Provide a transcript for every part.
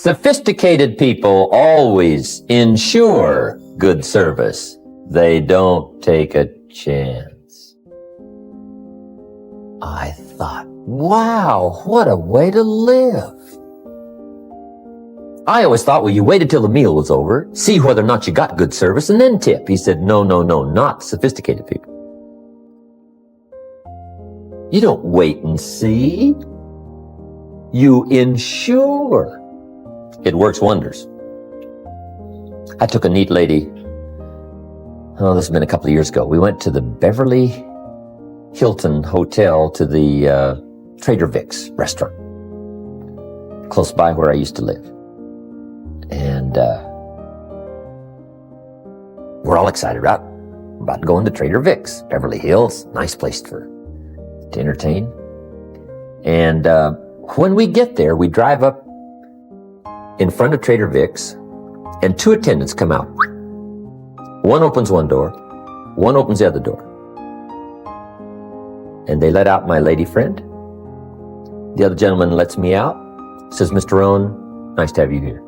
Sophisticated people always ensure good service. They don't take a chance. I thought, wow, what a way to live. I always thought, well, you waited till the meal was over, see whether or not you got good service, and then tip. He said, no, not sophisticated people. You don't wait and see. You ensure. It works wonders. I took a neat lady, this has been a couple of years ago. We went to the Beverly Hilton Hotel to the Trader Vic's restaurant, close by where I used to live. And we're all excited about going to Trader Vic's, Beverly Hills, nice place to entertain. And when we get there, we drive up in front of Trader Vic's, and two attendants come out. One opens one door, one opens the other door. And they let out my lady friend. The other gentleman lets me out, says, Mr. Rohn, nice to have you here.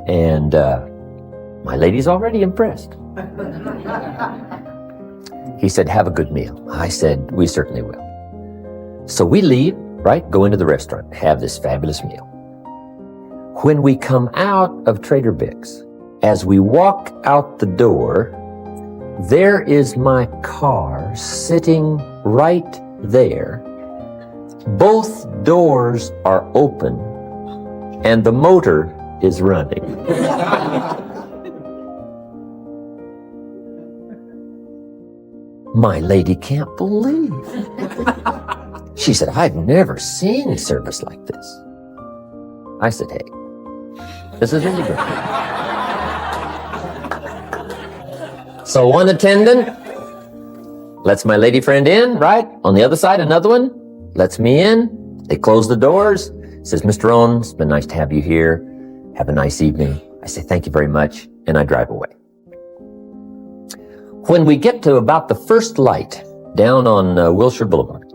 And my lady's already impressed. He said, have a good meal. I said, we certainly will. So we leave, right? Go into the restaurant, have this fabulous meal. When we come out of Trader Vic's, as we walk out the door, there is my car sitting right there. Both doors are open and the motor is running. My lady can't believe. She said, I've never seen service like this. I said, hey, this is really good. So one attendant lets my lady friend in, right? On the other side, another one lets me in. They close the doors. Says, Mr. Rohn, it's been nice to have you here. Have a nice evening. I say, thank you very much. And I drive away. When we get to about the first light down on Wilshire Boulevard,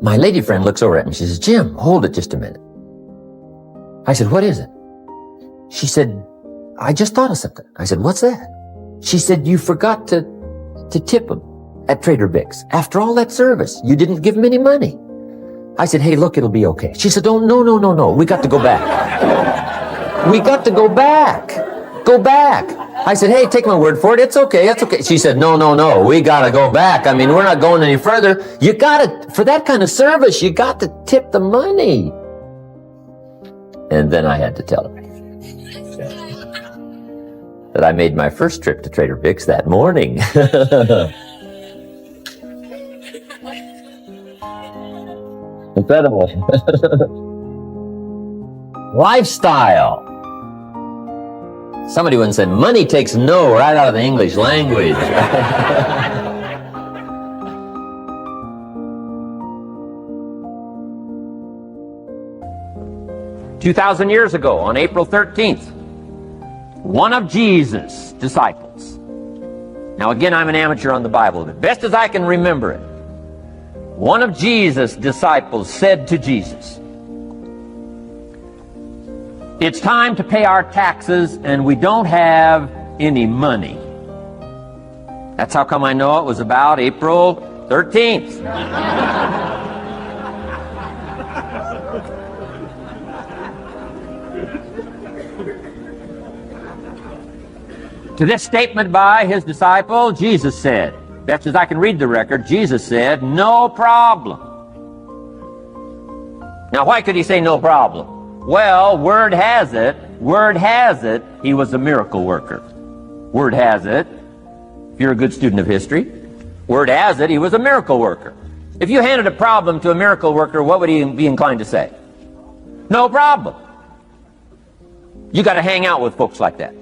my lady friend looks over at me and she says, Jim, hold it just a minute. I said, what is it? She said, I just thought of something. I said, what's that? She said, you forgot to tip him at Trader Vic's. After all that service, you didn't give him any money. I said, hey, look, it'll be okay. She said, oh, no. We got to go back. We got to go back. Go back. I said, hey, take my word for it. It's okay. It's okay. She said, no. We got to go back. I mean, we're not going any further. You got to, for that kind of service, you got to tip the money. And then I had to tell her that I made my first trip to Trader Vic's that morning. Incredible. Lifestyle. Somebody once said, money takes no right out of the English language. 2,000 years ago, on April 13th, one of Jesus' disciples. Now again, I'm an amateur on the Bible, but best as I can remember it, one of Jesus' disciples said to Jesus, it's time to pay our taxes and we don't have any money. That's how come I know it was about April 13th. To this statement by his disciple, Jesus said, best as I can read the record, Jesus said, no problem. Now, why could he say no problem? Well, word has it, he was a miracle worker. Word has it, if you're a good student of history, word has it, he was a miracle worker. If you handed a problem to a miracle worker, what would he be inclined to say? No problem. You got to hang out with folks like that.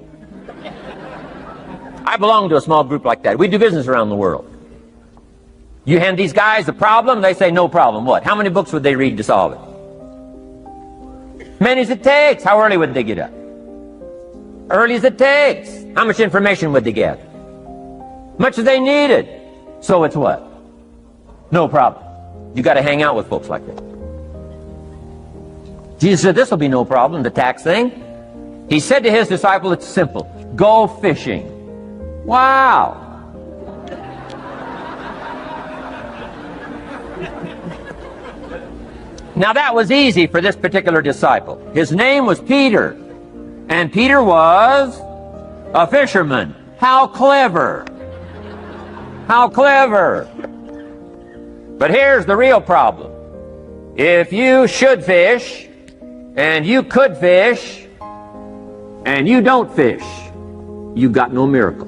I belong to a small group like that. We do business around the world. You hand these guys a problem, they say no problem. What? How many books would they read to solve it? Many as it takes. How early would they get up? Early as it takes. How much information would they get? Much as they needed. So it's what? No problem. You got to hang out with folks like that. Jesus said, this will be no problem, the tax thing. He said to his disciple, it's simple. Go fishing. Wow. Now that was easy for this particular disciple. His name was Peter. And Peter was a fisherman. How clever. How clever. But here's the real problem. If you should fish, and you could fish, and you don't fish, you got no miracle.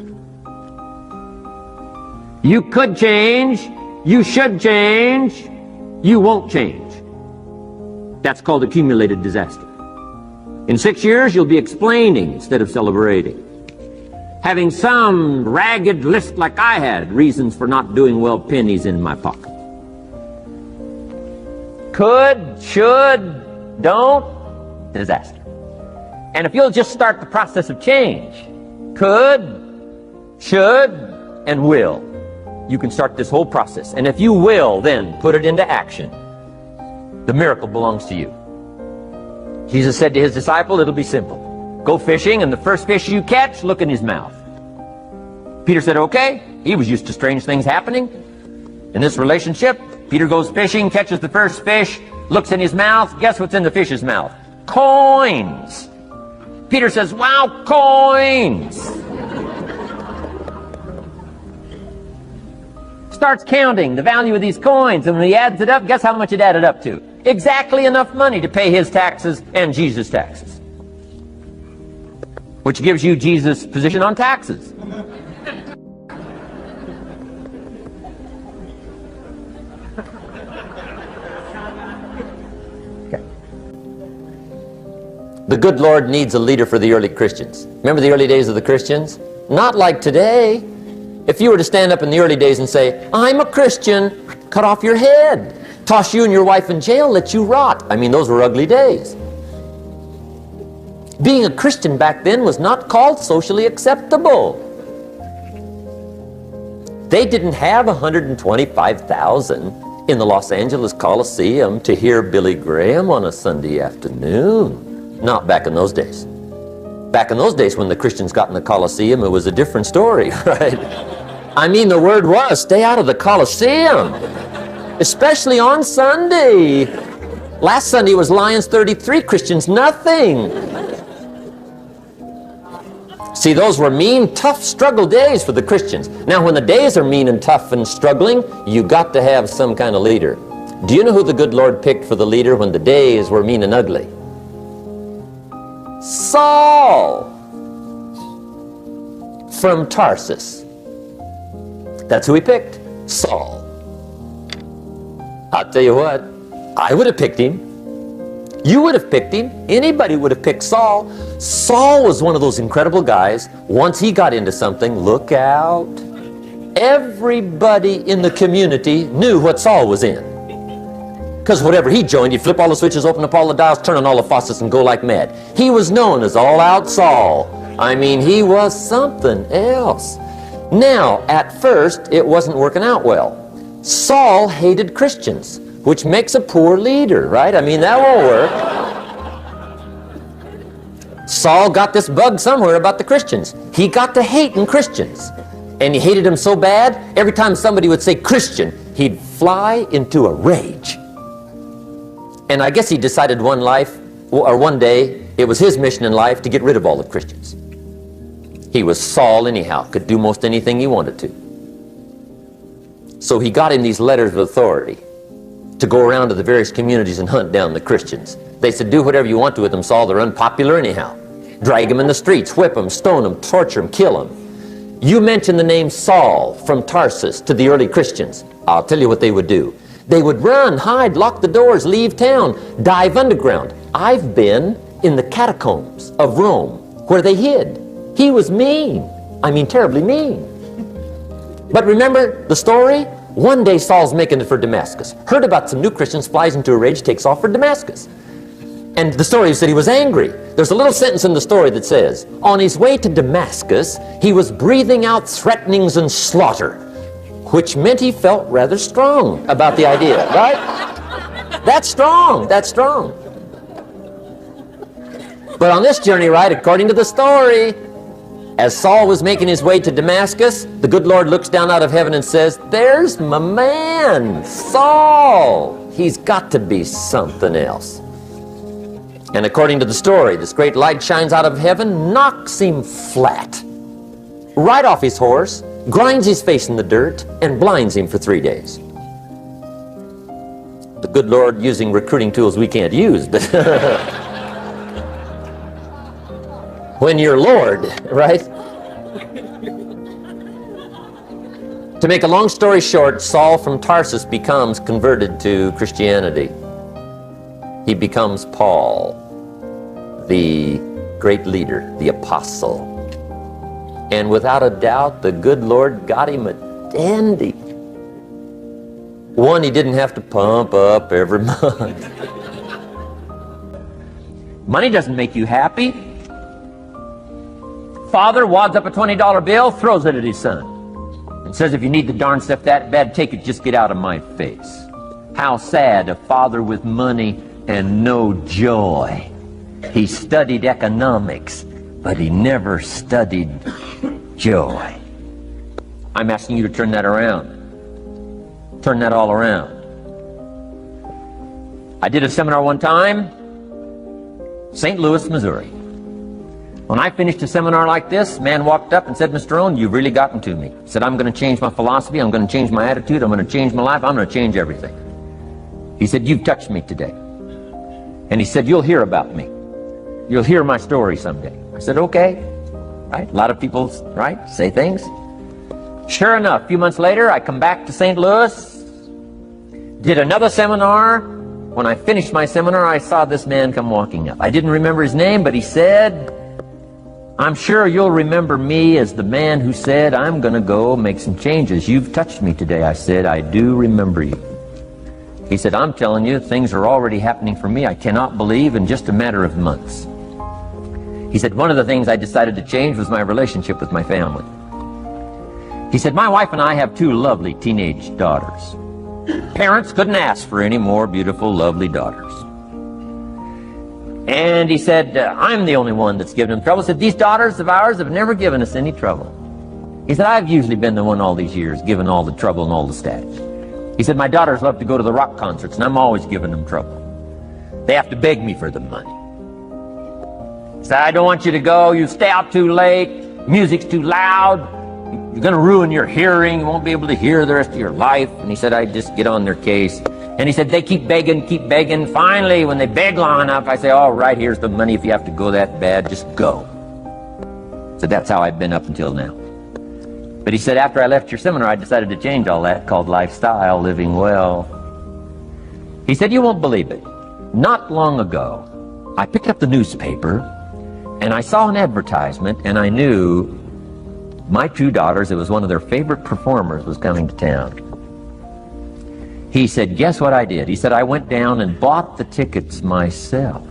You could change, you should change, you won't change. That's called accumulated disaster. In 6 years, you'll be explaining instead of celebrating. Having some ragged list like I had, reasons for not doing well, pennies in my pocket. Could, should, don't, disaster. And if you'll just start the process of change, could, should, and will, you can start this whole process. And if you will, then put it into action, the miracle belongs to you. Jesus said to his disciple, it'll be simple. Go fishing, and the first fish you catch, look in his mouth. Peter said, okay. He was used to strange things happening in this relationship. Peter goes fishing, catches the first fish, looks in his mouth. Guess what's in the fish's mouth? Coins. Peter says, wow, coins. Starts counting the value of these coins, and when he adds it up, guess how much it added up to? Exactly enough money to pay his taxes and Jesus' taxes. Which gives you Jesus' position on taxes. Okay. The good Lord needs a leader for the early Christians. Remember the early days of the Christians? Not like today. If you were to stand up in the early days and say, I'm a Christian, cut off your head. Toss you and your wife in jail, let you rot. I mean, those were ugly days. Being a Christian back then was not called socially acceptable. They didn't have 125,000 in the Los Angeles Coliseum to hear Billy Graham on a Sunday afternoon. Not back in those days. Back in those days when the Christians got in the Coliseum, it was a different story, right? I mean, the word was, stay out of the Coliseum. Especially on Sunday. Last Sunday was Lions 33, Christians nothing. See, those were mean, tough struggle days for the Christians. Now, when the days are mean and tough and struggling, you got to have some kind of leader. Do you know who the good Lord picked for the leader when the days were mean and ugly? Saul from Tarsus. That's who he picked, Saul. I'll tell you what, I would have picked him. You would have picked him. Anybody would have picked Saul. Saul was one of those incredible guys. Once he got into something, look out. Everybody in the community knew what Saul was in. Because whatever he joined, he'd flip all the switches, open up all the dials, turn on all the faucets, and go like mad. He was known as All-Out Saul. I mean, he was something else. Now, at first, it wasn't working out well. Saul hated Christians, which makes a poor leader, right? I mean, that won't work. Saul got this bug somewhere about the Christians. He got to hating Christians. And he hated them so bad, every time somebody would say Christian, he'd fly into a rage. And I guess he decided one day, it was his mission in life to get rid of all the Christians. He was Saul anyhow, could do most anything he wanted to. So he got him these letters of authority to go around to the various communities and hunt down the Christians. They said, do whatever you want to with them, Saul, they're unpopular anyhow. Drag them in the streets, whip them, stone them, torture them, kill them. You mention the name Saul from Tarsus to the early Christians, I'll tell you what they would do. They would run, hide, lock the doors, leave town, dive underground. I've been in the catacombs of Rome where they hid. He was mean. I mean, terribly mean. But remember the story? One day Saul's making it for Damascus. Heard about some new Christians, flies into a rage, takes off for Damascus. And the story said he was angry. There's a little sentence in the story that says, on his way to Damascus, he was breathing out threatenings and slaughter, which meant he felt rather strong about the idea, right? That's strong, that's strong. But on this journey, right, according to the story, as Saul was making his way to Damascus, the good Lord looks down out of heaven and says, there's my man, Saul. He's got to be something else. And according to the story, this great light shines out of heaven, knocks him flat, right off his horse, grinds his face in the dirt, and blinds him for 3 days. The good Lord using recruiting tools we can't use, but when you're Lord, right? To make a long story short, Saul from Tarsus becomes converted to Christianity. He becomes Paul, the great leader, the apostle. And without a doubt, the good Lord got him a dandy. One he didn't have to pump up every month. Money doesn't make you happy. Father wads up a $20 bill, throws it at his son, and says, if you need the darn stuff that bad, take it, just get out of my face. How sad, a father with money and no joy. He studied economics, but he never studied joy. I'm asking you to turn that around. Turn that all around. I did a seminar one time, St. Louis, Missouri. When I finished a seminar like this, a man walked up and said, Mr. Rohn, you've really gotten to me. He said, I'm going to change my philosophy, I'm going to change my attitude, I'm going to change my life, I'm going to change everything. He said, you've touched me today. And he said, you'll hear about me. You'll hear my story someday. I said, okay. Right? A lot of people, right, say things. Sure enough, a few months later, I come back to St. Louis, did another seminar. When I finished my seminar, I saw this man come walking up. I didn't remember his name, but he said, I'm sure you'll remember me as the man who said, I'm going to go make some changes. You've touched me today. I said, I do remember you. He said, I'm telling you, things are already happening for me. I cannot believe in just a matter of months. He said, one of the things I decided to change was my relationship with my family. He said, my wife and I have 2 lovely teenage daughters. Parents couldn't ask for any more beautiful, lovely daughters. And he said, I'm the only one that's given them trouble. He said, these daughters of ours have never given us any trouble. He said, I've usually been the one all these years given all the trouble and all the status. He said, my daughters love to go to the rock concerts, and I'm always giving them trouble. They have to beg me for the money. He said, I don't want you to go. You stay out too late. Music's too loud. You're going to ruin your hearing. You won't be able to hear the rest of your life. And he said, I just get on their case. And he said, they keep begging. Finally, when they beg long enough, I say, all right, here's the money. If you have to go that bad, just go. So that's how I've been up until now. But he said, after I left your seminar, I decided to change all that, called lifestyle, living well. He said, you won't believe it. Not long ago, I picked up the newspaper, and I saw an advertisement, and I knew my 2 daughters, it was one of their favorite performers, was coming to town. He said, guess what I did? He said, I went down and bought the tickets myself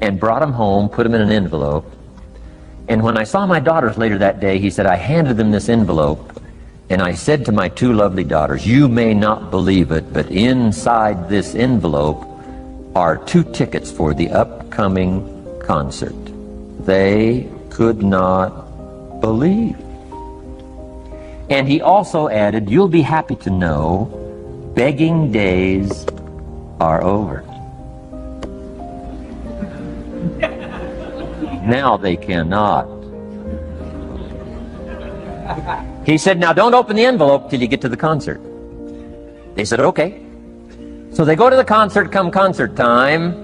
and brought them home, put them in an envelope. And when I saw my daughters later that day, he said, I handed them this envelope, and I said to my 2 lovely daughters, you may not believe it, but inside this envelope are 2 tickets for the upcoming concert. They could not believe. And he also added, you'll be happy to know, begging days are over. Now they cannot. He said, now don't open the envelope till you get to the concert. They said, okay. So they go to the concert, come concert time,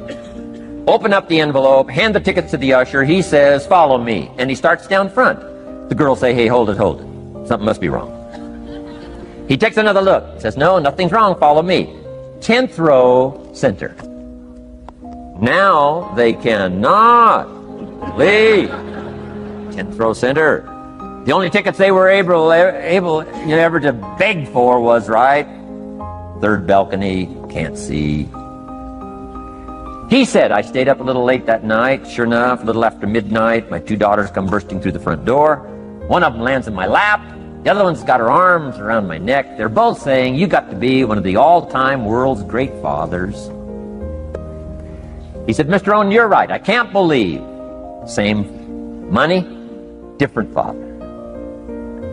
open up the envelope, hand the tickets to the usher. He says, follow me. And he starts down front. The girls say, hey, hold it. Something must be wrong. He takes another look, says, no, nothing's wrong, follow me. 10th row, center. Now they cannot leave. 10th row, center. The only tickets they were able ever to beg for was, right, 3rd balcony, can't see. He said, I stayed up a little late that night. Sure enough, a little after midnight, my 2 daughters come bursting through the front door. One of them lands in my lap. The other one's got her arms around my neck. They're both saying, you got to be one of the all-time world's great fathers. He said, Mr. Rohn, you're right. I can't believe. Same money, different father.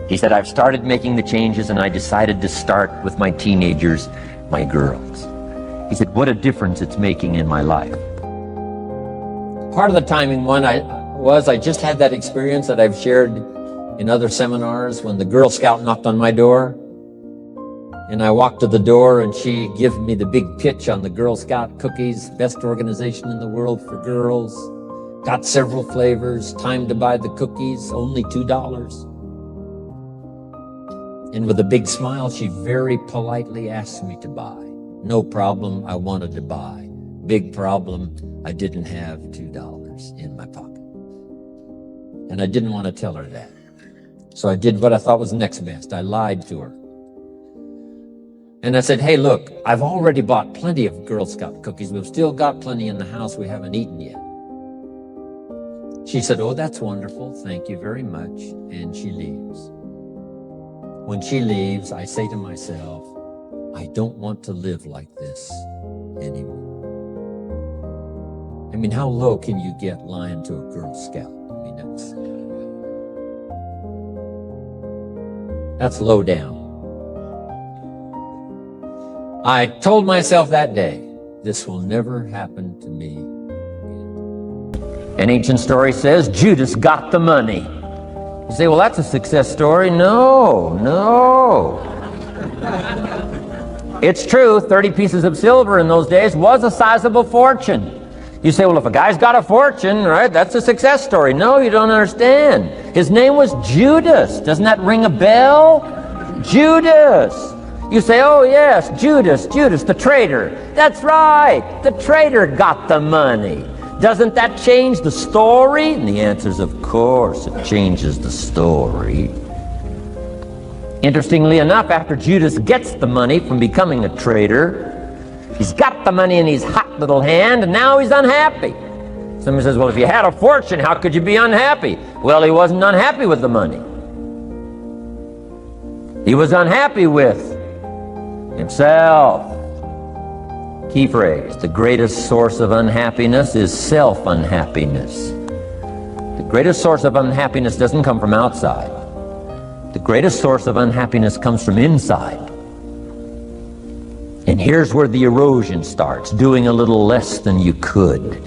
He said, I've started making the changes, and I decided to start with my teenagers, my girls. He said, what a difference it's making in my life. Part of the timing I just had that experience that I've shared in other seminars when the Girl Scout knocked on my door. And I walked to the door, and she gave me the big pitch on the Girl Scout cookies, best organization in the world for girls. Got several flavors, time to buy the cookies, only $2. And with a big smile, she very politely asked me to buy. No problem, I wanted to buy. Big problem, I didn't have $2 in my pocket. And I didn't want to tell her that. So I did what I thought was next best. I lied to her. And I said, hey, look, I've already bought plenty of Girl Scout cookies. We've still got plenty in the house we haven't eaten yet. She said, oh, that's wonderful. Thank you very much. And she leaves. When she leaves, I say to myself, I don't want to live like this anymore. I mean, how low can you get lying to a Girl Scout? I mean, that's low down. I told myself that day, this will never happen to me again. An ancient story says Judas got the money. You say, well, that's a success story. No. It's true, 30 pieces of silver in those days was a sizable fortune. You say, well, if a guy's got a fortune, right, that's a success story. No, you don't understand. His name was Judas. Doesn't that ring a bell? Judas. You say, oh, yes, Judas, the traitor. That's right, the traitor got the money. Doesn't that change the story? And the answer is, of course, it changes the story. Interestingly enough, after Judas gets the money from becoming a traitor, he's got the money in his hot little hand, and now he's unhappy. Somebody says, well, if you had a fortune, how could you be unhappy? Well, he wasn't unhappy with the money. He was unhappy with himself. Key phrase, the greatest source of unhappiness is self-unhappiness. The greatest source of unhappiness doesn't come from outside. The greatest source of unhappiness comes from inside. And here's where the erosion starts, doing a little less than you could.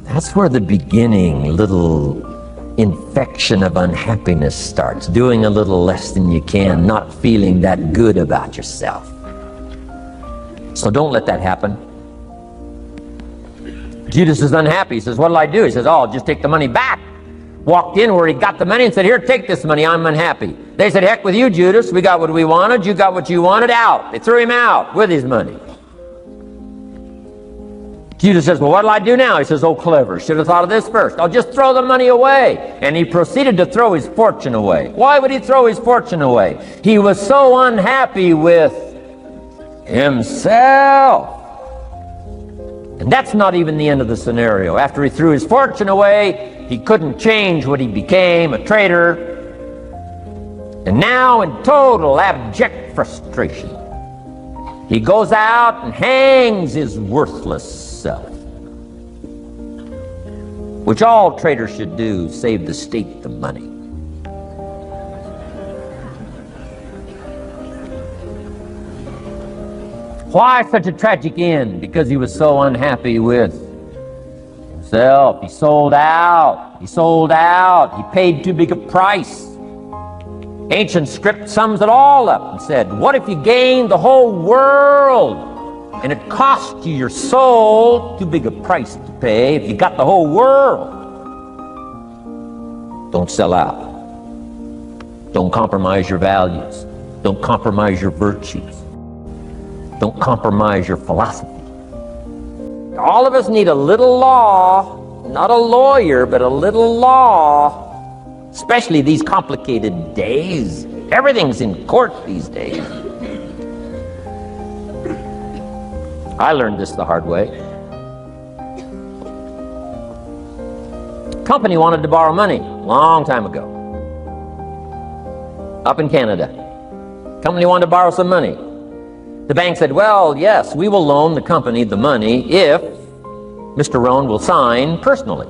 That's where the beginning little infection of unhappiness starts, doing a little less than you can, not feeling that good about yourself. So don't let that happen. Judas is unhappy. He says, what'll I do? He says, oh, I'll just take the money back. Walked in where he got the money and said, here, take this money, I'm unhappy. They said, heck with you, Judas. We got what we wanted. You got what you wanted. Out. They threw him out with his money. Judas says, well, what'll I do now? He says, oh, clever. Should have thought of this first. I'll just throw the money away. And he proceeded to throw his fortune away. Why would he throw his fortune away? He was so unhappy with himself. And that's not even the end of the scenario. After he threw his fortune away, he couldn't change what he became, a traitor. And now, in total abject frustration, he goes out and hangs his worthless self. Which all traitors should do, save the state the money. Why such a tragic end? Because he was so unhappy with himself. He sold out. He paid too big a price. Ancient script sums it all up and said, what if you gained the whole world and it cost you your soul? Too big a price to pay if you got the whole world. Don't sell out. Don't compromise your values. Don't compromise your virtues. Don't compromise your philosophy. All of us need a little law, not a lawyer, but a little law, especially these complicated days. Everything's in court these days. I learned this the hard way. Company wanted to borrow money a long time ago. Up in Canada. Company wanted to borrow some money. The bank said, well, yes, we will loan the company the money if Mr. Rohn will sign personally.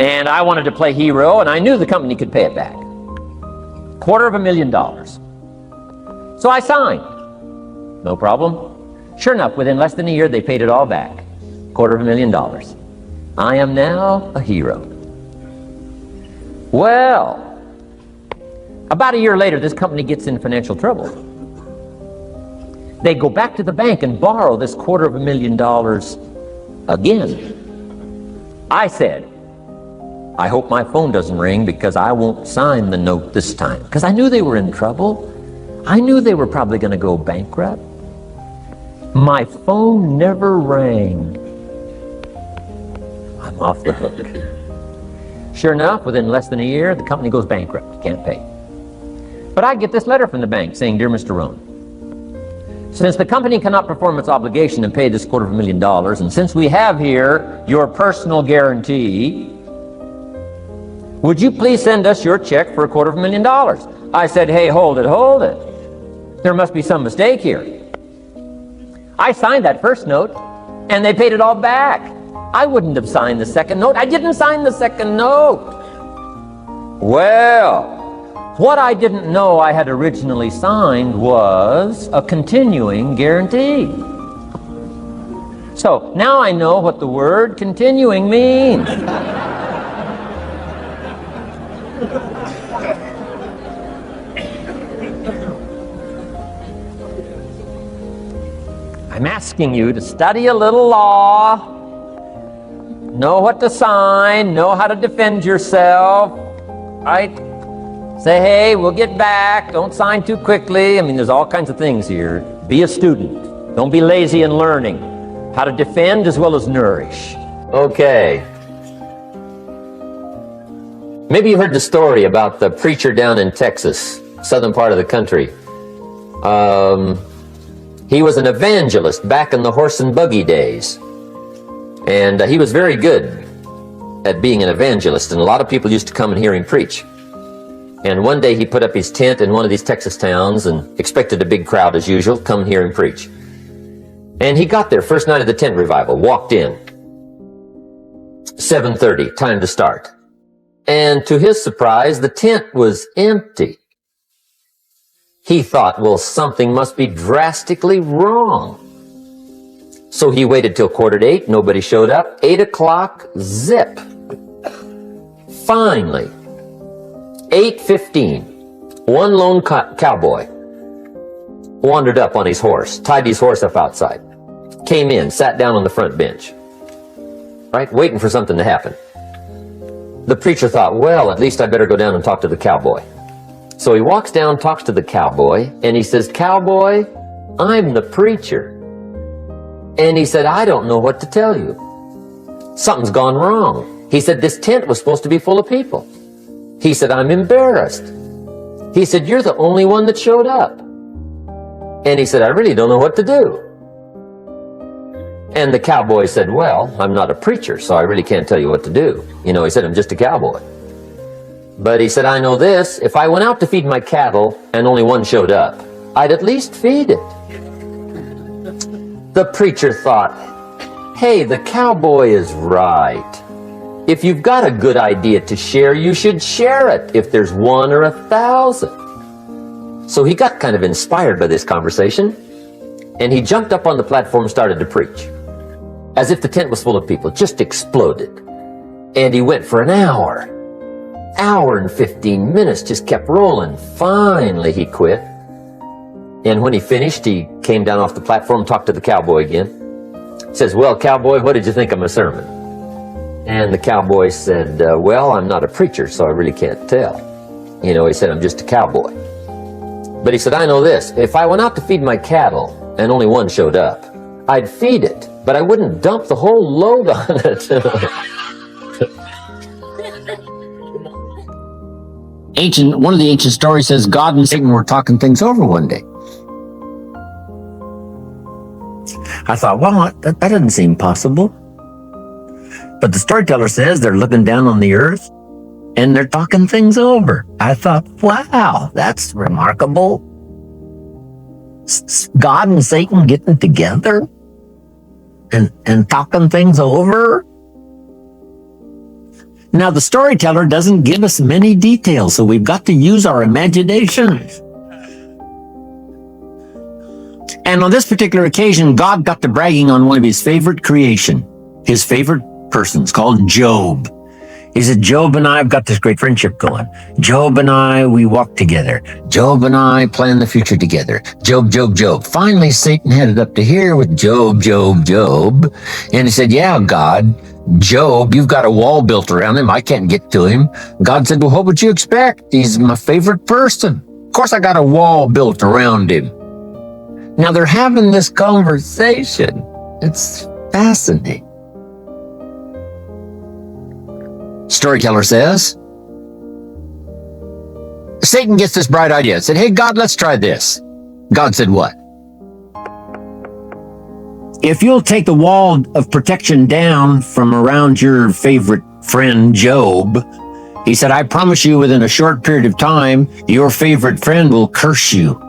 And I wanted to play hero, and I knew the company could pay it back. $250,000. So I signed. No problem. Sure enough, within less than a year, they paid it all back. $250,000. I am now a hero. Well, about a year later, this company gets in financial trouble. They go back to the bank and borrow this $250,000 again. I said, I hope my phone doesn't ring because I won't sign the note this time. Because I knew they were in trouble. I knew they were probably going to go bankrupt. My phone never rang. I'm off the hook. Sure enough, within less than a year, the company goes bankrupt. Can't pay. But I get this letter from the bank saying, Dear Mr. Rohn, since the company cannot perform its obligation and pay this $250,000, and since we have here your personal guarantee, would you please send us your check for $250,000? I said, hey, hold it. There must be some mistake here. I signed that first note, and they paid it all back. I wouldn't have signed the second note. I didn't sign the second note. Well, what I didn't know I had originally signed was a continuing guarantee. So now I know what the word continuing means. I'm asking you to study a little law, know what to sign, know how to defend yourself, right? Say, hey, we'll get back, don't sign too quickly. I mean, there's all kinds of things here. Be a student. Don't be lazy in learning how to defend as well as nourish. Okay. Maybe you heard the story about the preacher down in Texas, southern part of the country. He was an evangelist back in the horse and buggy days. And he was very good at being an evangelist, and a lot of people used to come and hear him preach. And one day he put up his tent in one of these Texas towns and expected a big crowd as usual, come and hear him preach. And he got there, first night of the tent revival, walked in. 7:30, time to start. And to his surprise, the tent was empty. He thought, well, something must be drastically wrong. So he waited till 7:45, nobody showed up. 8 o'clock, zip. Finally, 8:15, one lone cowboy wandered up on his horse, tied his horse up outside, came in, sat down on the front bench, right, waiting for something to happen. The preacher thought, well, at least I better go down and talk to the cowboy. So he walks down, talks to the cowboy, and he says, Cowboy, I'm the preacher. And he said, I don't know what to tell you. Something's gone wrong. He said, this tent was supposed to be full of people. He said, I'm embarrassed. He said, you're the only one that showed up. And he said, I really don't know what to do. And the cowboy said, well, I'm not a preacher, so I really can't tell you what to do. You know, he said, I'm just a cowboy. But he said, I know this, if I went out to feed my cattle and only one showed up, I'd at least feed it. The preacher thought, hey, the cowboy is right. If you've got a good idea to share, you should share it, if there's 1 or 1,000. So he got kind of inspired by this conversation, and he jumped up on the platform and started to preach. As if the tent was full of people, just exploded. And he went for an hour and 15 minutes, just kept rolling. Finally, he quit. And when he finished, he came down off the platform, talked to the cowboy again. Says, well, cowboy, what did you think of my sermon? And the cowboy said, well, I'm not a preacher, so I really can't tell. You know, he said, I'm just a cowboy. But he said, I know this. If I went out to feed my cattle and only one showed up, I'd feed it, but I wouldn't dump the whole load on it. One of the ancient stories says God and Satan were talking things over one day. I thought, well, that doesn't seem possible. But the storyteller says they're looking down on the earth and they're talking things over. I thought, wow, that's remarkable. God and Satan getting together? and talking things over? Now, the storyteller doesn't give us many details, so we've got to use our imagination. And on this particular occasion, God got to bragging on one of his favorite creation, his favorite persons, called Job. He said, Job and I have got this great friendship going. Job and I, we walk together. Job and I plan the future together. Job, Job, Job. Finally, Satan headed up to here with Job, Job, Job. And he said, yeah, God, Job, you've got a wall built around him. I can't get to him. God said, well, what would you expect? He's my favorite person. Of course, I got a wall built around him. Now, they're having this conversation. It's fascinating. Storyteller says, Satan gets this bright idea. Said, hey, God, let's try this. God said what? If you'll take the wall of protection down from around your favorite friend, Job, he said, I promise you within a short period of time, your favorite friend will curse you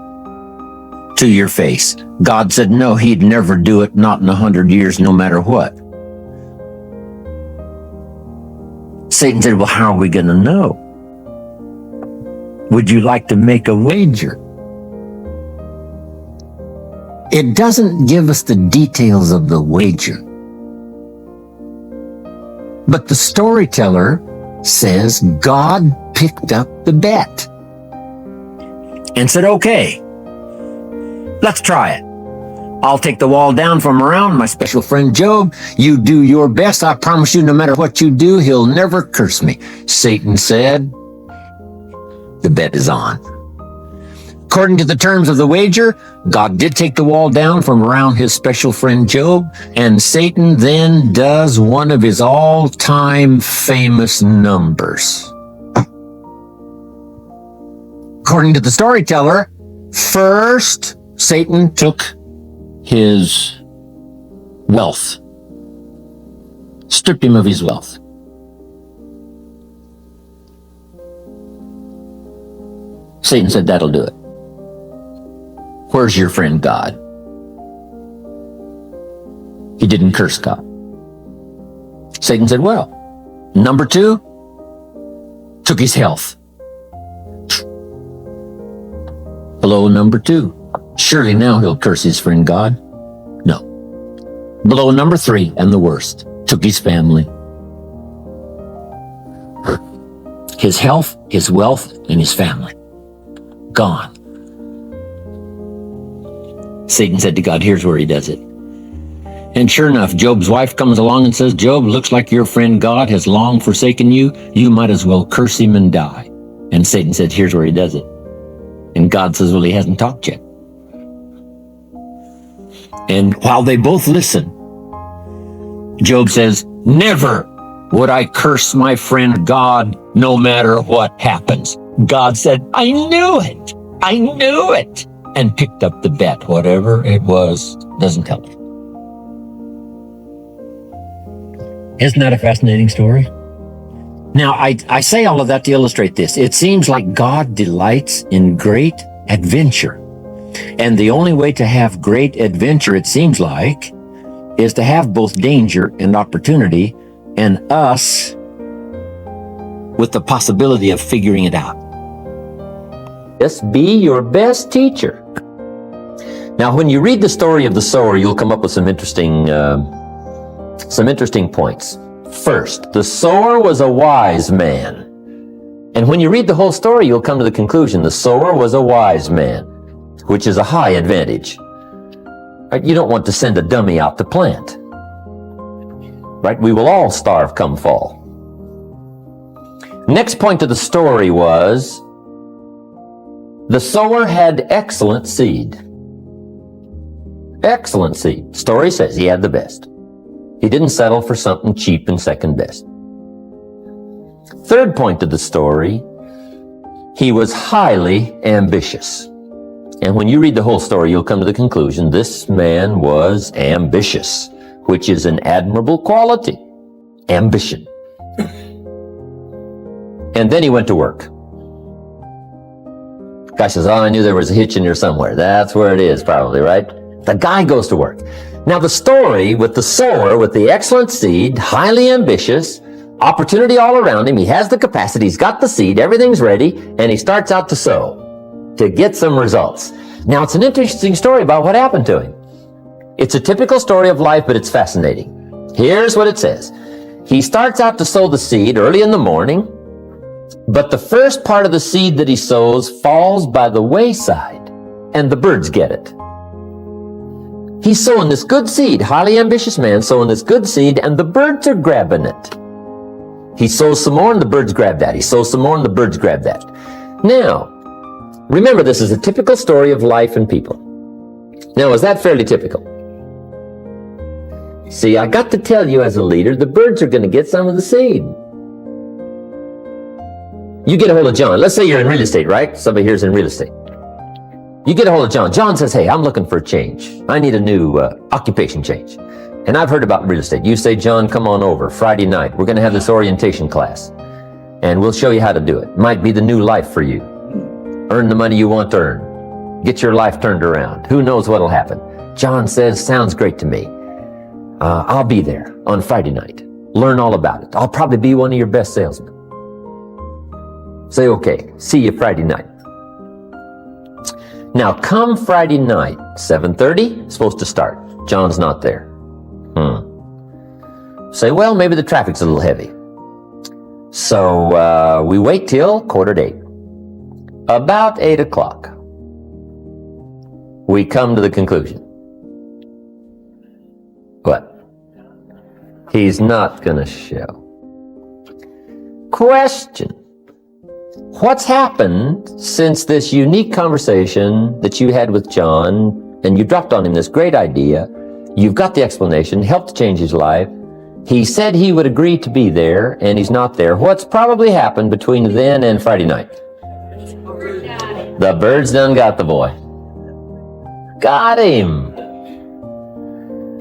to your face. God said, no, he'd never do it, not in 100 years, no matter what. Satan said, well, how are we going to know? Would you like to make a wager? It doesn't give us the details of the wager. But the storyteller says God picked up the bet and said, okay, let's try it. I'll take the wall down from around my special friend Job. You do your best. I promise you, no matter what you do, he'll never curse me. Satan said, the bet is on. According to the terms of the wager, God did take the wall down from around his special friend Job, and Satan then does one of his all-time famous numbers. According to the storyteller, first, Satan took his wealth, stripped him of his wealth. Satan said, that'll do it. Where's your friend God? He didn't curse God. Satan said, well, number two, took his health. Below number two. Surely now he'll curse his friend God. No. Below number three, and the worst, took his family. His health, his wealth, and his family. Gone. Satan said to God, here's where he does it. And sure enough, Job's wife comes along and says, Job, looks like your friend God has long forsaken you. You might as well curse him and die. And Satan said, here's where he does it. And God says, well, he hasn't talked yet. And while they both listen, Job says, never would I curse my friend God no matter what happens. God said, I knew it. I knew it. And picked up the bet. Whatever it was, doesn't tell me. Isn't that a fascinating story? Now, I say all of that to illustrate this. It seems like God delights in great adventure. And the only way to have great adventure, it seems like, is to have both danger and opportunity, and us with the possibility of figuring it out. Just be your best teacher. Now, when you read the story of the sower, you'll come up with some interesting points. First, the sower was a wise man. And when you read the whole story, you'll come to the conclusion the sower was a wise man, which is a high advantage. Right? You don't want to send a dummy out to plant. Right? We will all starve come fall. Next point of the story was the sower had excellent seed. Excellent seed. Story says he had the best. He didn't settle for something cheap and second best. Third point of the story, he was highly ambitious. And when you read the whole story, you'll come to the conclusion this man was ambitious, which is an admirable quality. Ambition. And then he went to work. Guy says, oh, I knew there was a hitch in here somewhere. That's where it is, probably, right? The guy goes to work. Now the story with the sower, with the excellent seed, highly ambitious, opportunity all around him, he has the capacity, he's got the seed, everything's ready, and he starts out to sow, to get some results. Now it's an interesting story about what happened to him. It's a typical story of life, but it's fascinating. Here's what it says. He starts out to sow the seed early in the morning, but the first part of the seed that he sows falls by the wayside, and the birds get it. He's sowing this good seed, highly ambitious man sowing this good seed, and the birds are grabbing it. He sows some more and the birds grab that. He sows some more and the birds grab that. Now, remember, this is a typical story of life and people. Now, is that fairly typical? See, I got to tell you as a leader, the birds are going to get some of the seed. You get a hold of John. Let's say you're in real estate, right? Somebody here's in real estate. You get a hold of John. John says, hey, I'm looking for a change. I need a new occupation change. And I've heard about real estate. You say, John, come on over Friday night. We're going to have this orientation class. And we'll show you how to do it. Might be the new life for you. Earn the money you want to earn. Get your life turned around. Who knows what'll happen? John says, sounds great to me. I'll be there on Friday night. Learn all about it. I'll probably be one of your best salesmen. Say, okay, see you Friday night. Now, come Friday night, 7:30, supposed to start. John's not there. Say, well, maybe the traffic's a little heavy. So we wait till 7:45. About 8 o'clock, we come to the conclusion. What? He's not going to show. Question. What's happened since this unique conversation that you had with John, and you dropped on him this great idea? You've got the explanation, helped change his life. He said he would agree to be there, and he's not there. What's probably happened between then and Friday night? The birds done got the boy. Got him.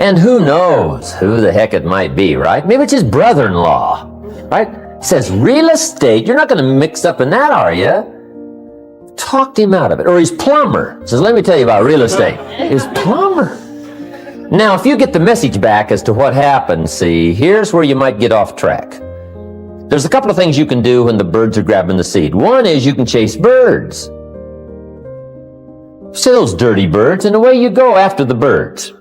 And who knows who the heck it might be, right? Maybe it's his brother-in-law, right? Says real estate, you're not going to mix up in that, are you? Talked him out of it. Or his plumber says, let me tell you about real estate. His plumber. Now, if you get the message back as to what happened, see, here's where you might get off track. There's a couple of things you can do when the birds are grabbing the seed. One is you can chase birds. See those dirty birds, and away you go after the birds.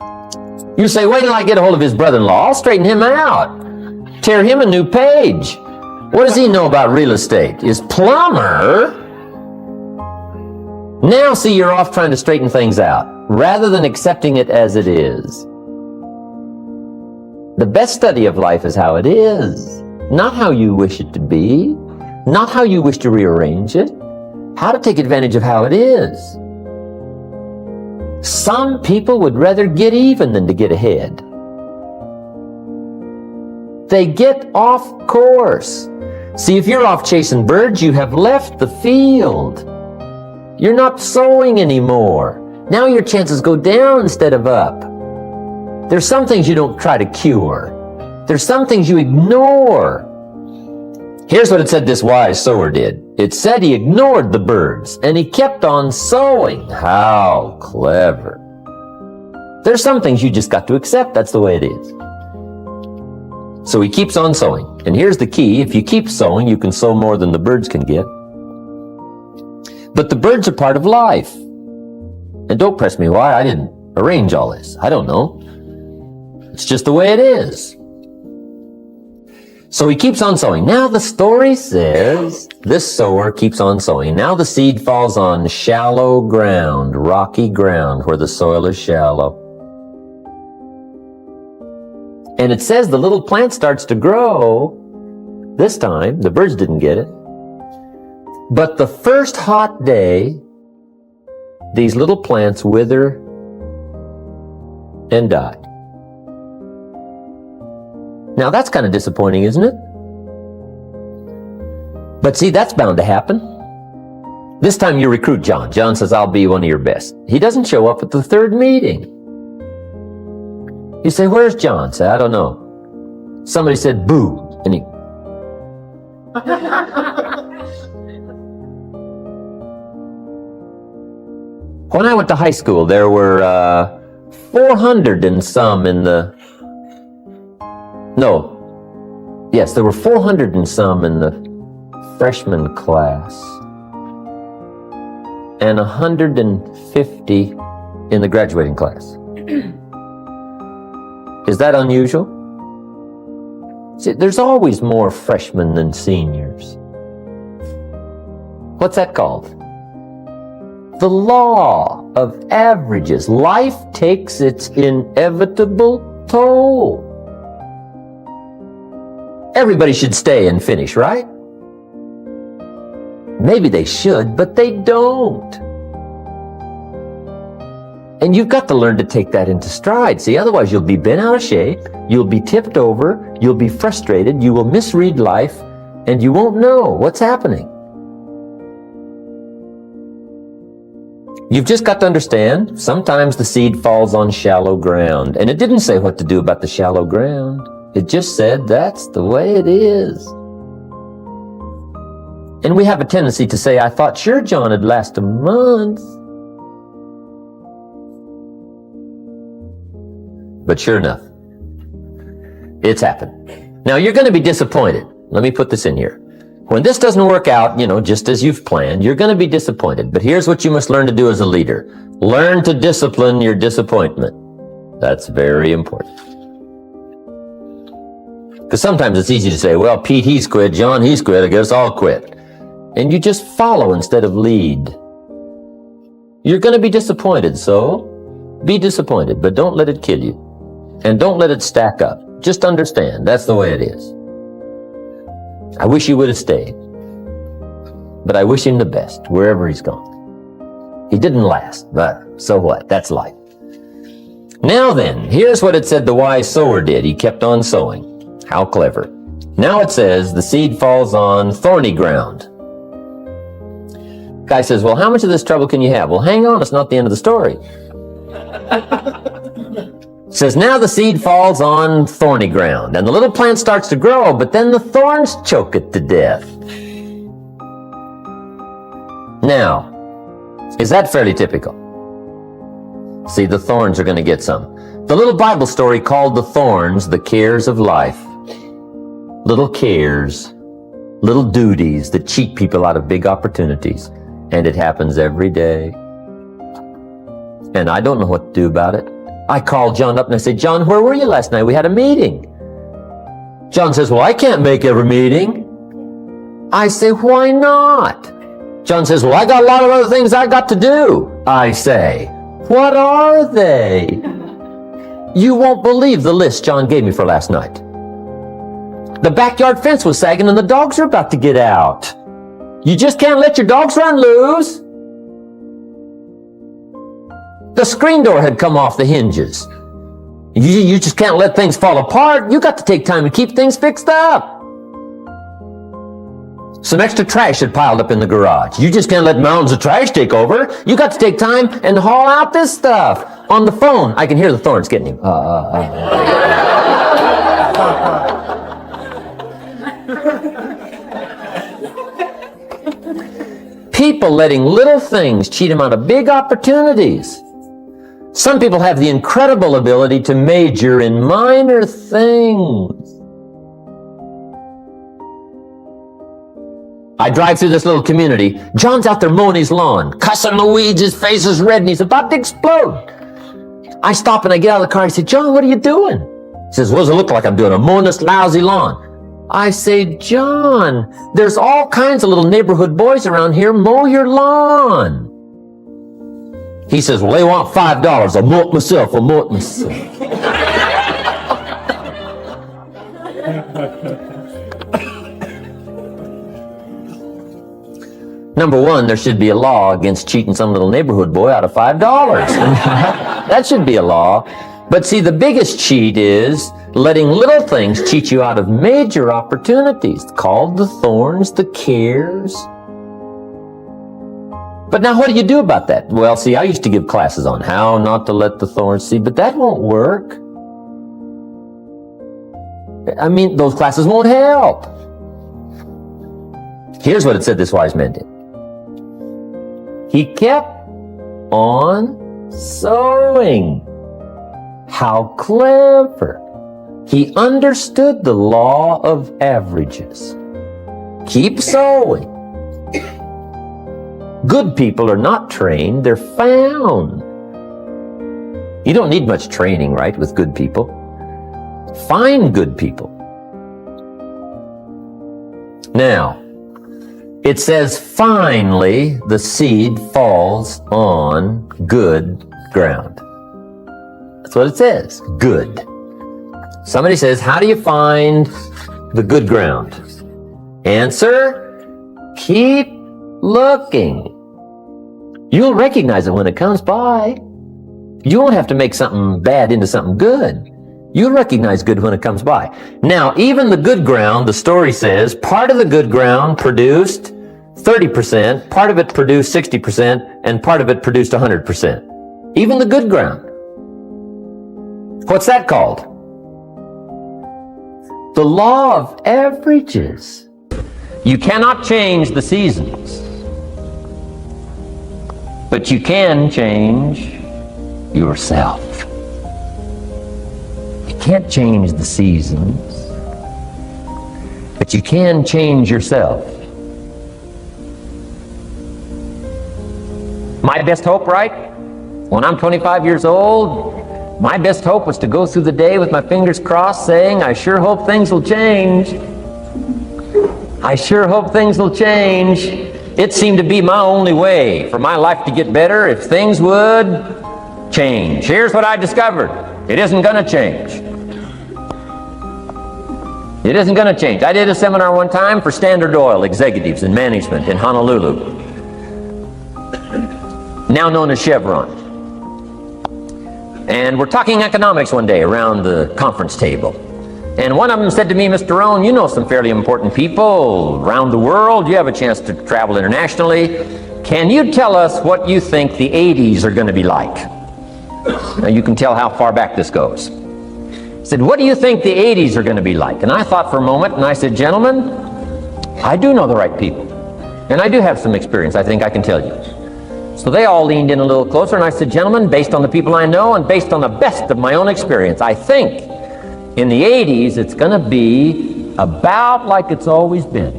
You say, wait till I get a hold of his brother-in-law. I'll straighten him out. Tear him a new page. What does he know about real estate? His plumber? Now, see, you're off trying to straighten things out, rather than accepting it as it is. The best study of life is how it is, not how you wish it to be, not how you wish to rearrange it, how to take advantage of how it is. Some people would rather get even than to get ahead. They get off course. See, if you're off chasing birds, you have left the field. You're not sowing anymore. Now your chances go down instead of up. There's some things you don't try to cure. There's some things you ignore. Here's what it said this wise sower did. It said he ignored the birds and he kept on sowing. How clever. There's some things you just got to accept. That's the way it is. So he keeps on sowing. And here's the key. If you keep sowing, you can sow more than the birds can get. But the birds are part of life. And don't press me why I didn't arrange all this. I don't know. It's just the way it is. So he keeps on sowing. Now the story says this sower keeps on sowing. Now the seed falls on shallow ground, rocky ground where the soil is shallow. And it says the little plant starts to grow. This time, the birds didn't get it. But the first hot day, these little plants wither and die. Now that's kind of disappointing, isn't it? But see, that's bound to happen. This time you recruit John. John says, I'll be one of your best. He doesn't show up at the third meeting. You say, where's John? Say, I don't know. Somebody said, boo. And he... When I went to high school, there were 400 and some in the, no, yes, there were 400 and some in the freshman class and 150 in the graduating class. Is that unusual? See, there's always more freshmen than seniors. What's that called? The law of averages. Life takes its inevitable toll. Everybody should stay and finish, right? Maybe they should, but they don't. And you've got to learn to take that into stride. See, otherwise you'll be bent out of shape, you'll be tipped over, you'll be frustrated, you will misread life, and you won't know what's happening. You've just got to understand, sometimes the seed falls on shallow ground. And it didn't say what to do about the shallow ground. It just said that's the way it is. And we have a tendency to say, I thought sure John would last a month. But sure enough, it's happened. Now you're going to be disappointed. Let me put this in here. When this doesn't work out, just as you've planned, you're going to be disappointed. But here's what you must learn to do as a leader. Learn to discipline your disappointment. That's very important. Because sometimes it's easy to say, well, Pete, he's quit. John, he's quit. I guess I'll quit. And you just follow instead of lead. You're going to be disappointed, so be disappointed, but don't let it kill you. And don't let it stack up. Just understand, that's the way it is. I wish he would have stayed. But I wish him the best, wherever he's gone. He didn't last, but so what? That's life. Now then, here's what it said the wise sower did. He kept on sowing. How clever. Now it says the seed falls on thorny ground. Guy says, well, how much of this trouble can you have? Well, hang on, it's not the end of the story. It says, now the seed falls on thorny ground, and the little plant starts to grow, but then the thorns choke it to death. Now, is that fairly typical? See, the thorns are going to get some. The little Bible story called the thorns the cares of life. Little cares, little duties that cheat people out of big opportunities. And it happens every day. And I don't know what to do about it. I called John up and I said, John, where were you last night? We had a meeting. John says, well, I can't make every meeting. I say, why not? John says, well, I got a lot of other things I got to do. I say, what are they? You won't believe the list John gave me for last night. The backyard fence was sagging and the dogs are about to get out. You just can't let your dogs run loose. The screen door had come off the hinges. You just can't let things fall apart. You got to take time to keep things fixed up. Some extra trash had piled up in the garage. You just can't let mounds of trash take over. You got to take time and haul out this stuff. On the phone, I can hear the thorns getting him. People letting little things cheat them out of big opportunities. Some people have the incredible ability to major in minor things. I drive through this little community. John's out there mowing his lawn, cussing the weeds, his face is red, and he's about to explode. I stop and I get out of the car. I say, John, what are you doing? He says, what does it look like I'm doing? I'm mowing this lousy lawn. I say, John, there's all kinds of little neighborhood boys around here. Mow your lawn. He says, well, they want $5. I'll mow it myself. Number one, there should be a law against cheating some little neighborhood boy out of $5. That should be a law. But see, the biggest cheat is letting little things cheat you out of major opportunities, called the thorns, the cares. But now what do you do about that? Well, see, I used to give classes on how not to let the thorns see, but that won't work. I mean, those classes won't help. Here's what it said this wise man did. He kept on sowing. How clever. He understood the law of averages. Keep sowing. Good people are not trained, they're found. You don't need much training, right, with good people. Find good people. Now, it says, finally, the seed falls on good ground. That's what it says, good. Somebody says, how do you find the good ground? Answer, keep looking. You'll recognize it when it comes by. You won't have to make something bad into something good. You'll recognize good when it comes by. Now, even the good ground, the story says, part of the good ground produced 30%, part of it produced 60%, and part of it produced 100%. Even the good ground. What's that called? The law of averages. You cannot change the seasons, but you can change yourself. You can't change the seasons, but you can change yourself. My best hope, right? When I'm 25 years old, my best hope was to go through the day with my fingers crossed saying, I sure hope things will change. I sure hope things will change. It seemed to be my only way for my life to get better if things would change. Here's what I discovered. It isn't going to change. It isn't going to change. I did a seminar one time for Standard Oil executives in management in Honolulu, now known as Chevron. And we're talking economics one day around the conference table. And one of them said to me, Mr. Rohn, you know some fairly important people around the world. You have a chance to travel internationally. Can you tell us what you think the 80s are going to be like? Now you can tell how far back this goes. He said, what do you think the 80s are going to be like? And I thought for a moment, and I said, gentlemen, I do know the right people. And I do have some experience, I think I can tell you. So they all leaned in a little closer, and I said, gentlemen, based on the people I know and based on the best of my own experience, I think in the 80s it's going to be about like it's always been.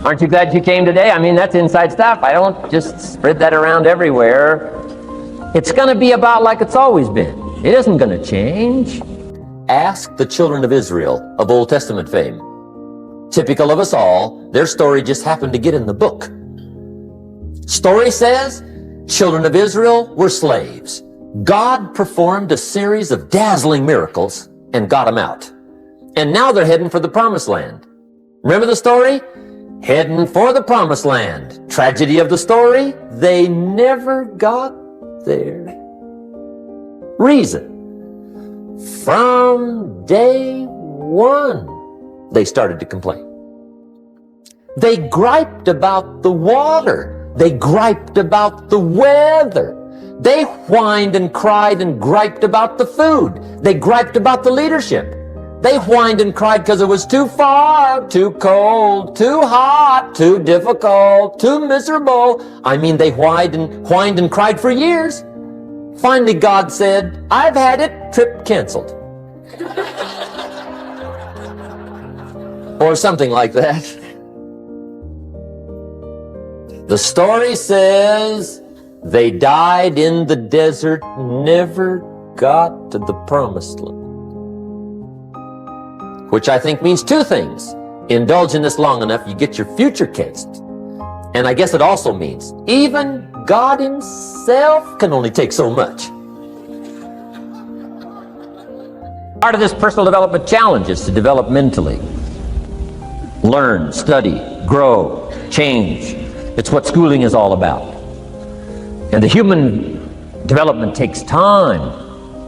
Aren't you glad you came today? I mean, that's inside stuff. I don't just spread that around everywhere. It's going to be about like it's always been. It isn't going to change. Ask the children of Israel of Old Testament fame. Typical of us all, their story just happened to get in the book. Story says, children of Israel were slaves. God performed a series of dazzling miracles and got them out. And now they're heading for the promised land. Remember the story? Heading for the promised land. Tragedy of the story, they never got there. Reason. From day one, they started to complain. They griped about the water. They griped about the weather. They whined and cried and griped about the food. They griped about the leadership. They whined and cried because it was too far, too cold, too hot, too difficult, too miserable. I mean, they whined and cried for years. Finally, God said, I've had it, trip canceled. Or something like that. The story says they died in the desert, never got to the promised land. Which I think means two things. Indulge in this long enough, you get your future canceled. And I guess it also means even God himself can only take so much. Part of this personal development challenge is to develop mentally. Learn, study, grow, change. It's what schooling is all about. And the human development takes time,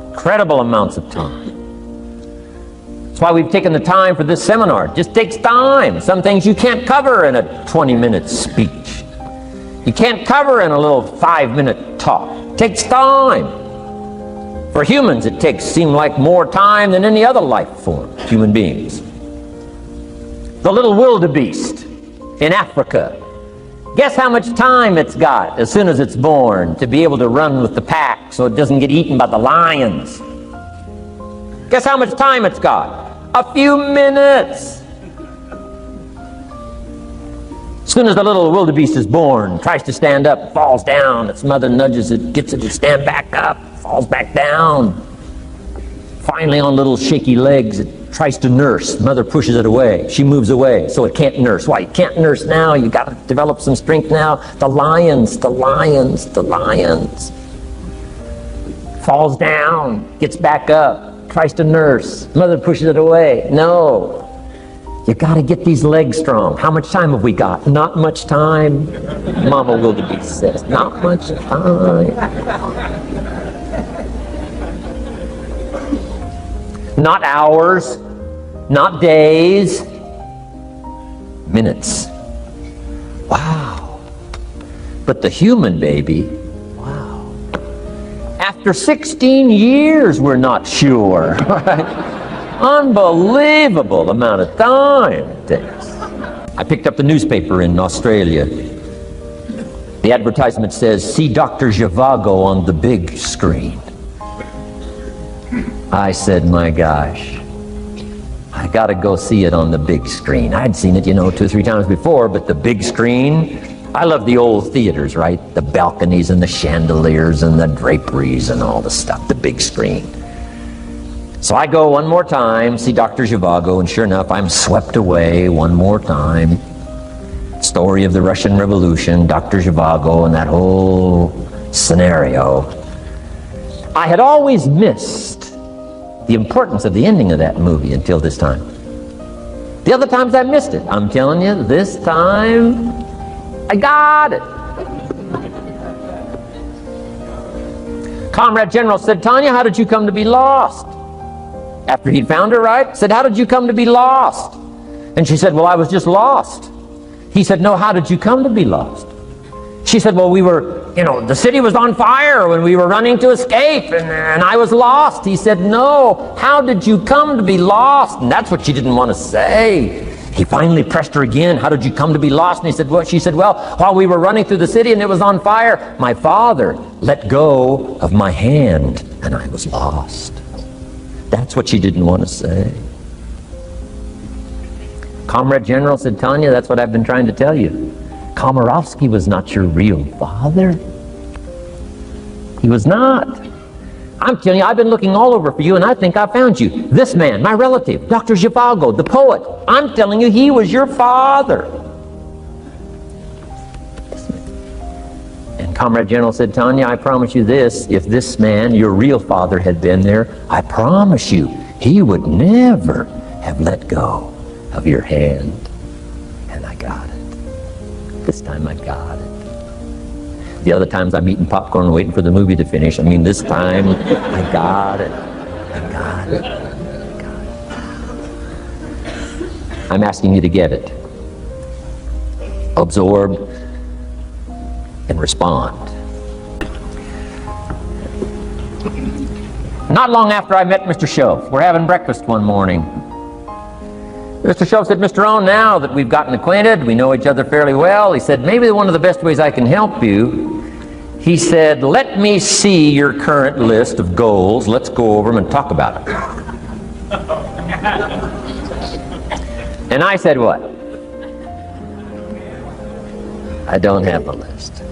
incredible amounts of time. That's why we've taken the time for this seminar. It just takes time. Some things you can't cover in a 20-minute speech. You can't cover in a little 5-minute talk. It takes time. For humans, it seems like more time than any other life form, human beings. The little wildebeest in Africa Guess how much time it's got as soon as it's born to be able to run with the pack so it doesn't get eaten by the lions? Guess how much time it's got? A few minutes. As soon as the little wildebeest is born, tries to stand up, falls down. Its mother nudges it, gets it to stand back up, falls back down. Finally, on little shaky legs, it tries to nurse. Mother pushes it away. She moves away, so it can't nurse. Why? You can't nurse now. You got to develop some strength now. The lions. Falls down, gets back up, tries to nurse. Mother pushes it away. No. You got to get these legs strong. How much time have we got? Not much time. Mama Wildebeest says, not much time. Not hours, not days, minutes. Wow. But the human baby, wow. After 16 years, we're not sure. Right? Unbelievable amount of time it takes. I picked up the newspaper in Australia. The advertisement says, see Dr. Zhivago on the big screen. I said, my gosh, I gotta go see it on the big screen. I'd seen it, 2 or 3 times before, but the big screen, I love the old theaters, right? The balconies and the chandeliers and the draperies and all the stuff, the big screen. So I go one more time, see Dr. Zhivago, and sure enough, I'm swept away one more time. Story of the Russian Revolution, Dr. Zhivago, and that whole scenario. I had always missed the importance of the ending of that movie until this time. The other times I missed it. I'm telling you, this time, I got it. Comrade General said, Tanya, how did you come to be lost? After he'd found her, right? Said, how did you come to be lost? And she said, well, I was just lost. He said, no, how did you come to be lost? She said, well, we were, the city was on fire when we were running to escape, and I was lost. He said, no, how did you come to be lost? And that's what she didn't want to say. He finally pressed her again, how did you come to be lost? And he said, she said, well, while we were running through the city and it was on fire, my father let go of my hand, and I was lost. That's what she didn't want to say. Comrade General said, Tanya, that's what I've been trying to tell you. Komarovsky was not your real father. He was not. I'm telling you, I've been looking all over for you, and I think I found you. This man, my relative, Dr. Zhivago, the poet. I'm telling you, he was your father. And Comrade General said, Tanya, I promise you this, if this man, your real father, had been there, I promise you, he would never have let go of your hand. And I got it. This time I got it. The other times I'm eating popcorn waiting for the movie to finish. This time I got it. I got it. I got it. I'm asking you to get it. Absorb and respond. Not long after I met Mr. Shoaff, we're having breakfast one morning. Mr. Shoaff said, Mr. Rohn, now that we've gotten acquainted, we know each other fairly well, he said, maybe one of the best ways I can help you, he said, let me see your current list of goals. Let's go over them and talk about it. And I said, what? I don't have a list.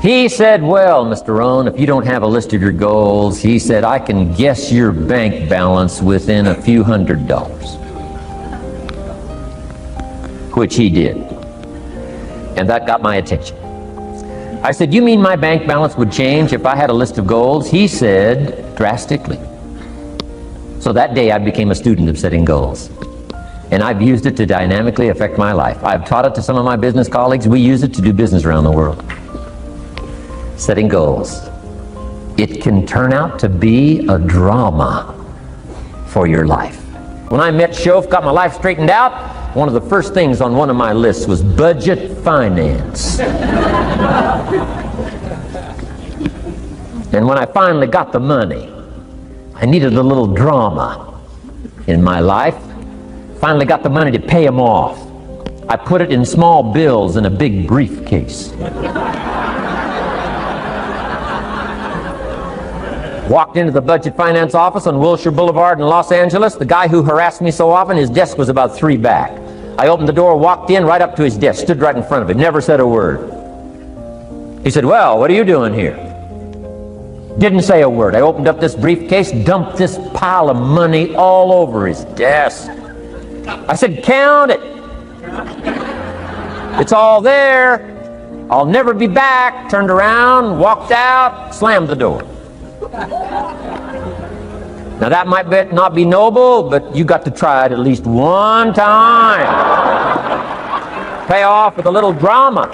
He said, well, Mr. Rohn, if you don't have a list of your goals, he said, I can guess your bank balance within a few $100s. Which he did. And that got my attention. I said, you mean my bank balance would change if I had a list of goals? He said, drastically. So that day I became a student of setting goals. And I've used it to dynamically affect my life. I've taught it to some of my business colleagues. We use it to do business around the world. Setting goals. It can turn out to be a drama for your life. When I met Shoaff, got my life straightened out, one of the first things on one of my lists was budget finance. And when I finally got the money, I needed a little drama in my life. Finally got the money to pay him off. I put it in small bills in a big briefcase. Walked into the budget finance office on Wilshire Boulevard in Los Angeles. The guy who harassed me so often, his desk was about 3 back. I opened the door, walked in, right up to his desk, stood right in front of him, never said a word. He said, "Well, what are you doing here?" Didn't say a word. I opened up this briefcase, dumped this pile of money all over his desk. I said, "Count it. It's all there. I'll never be back." Turned around, walked out, slammed the door. Now that might not be noble, but you got to try it at least one time. Pay off with a little drama.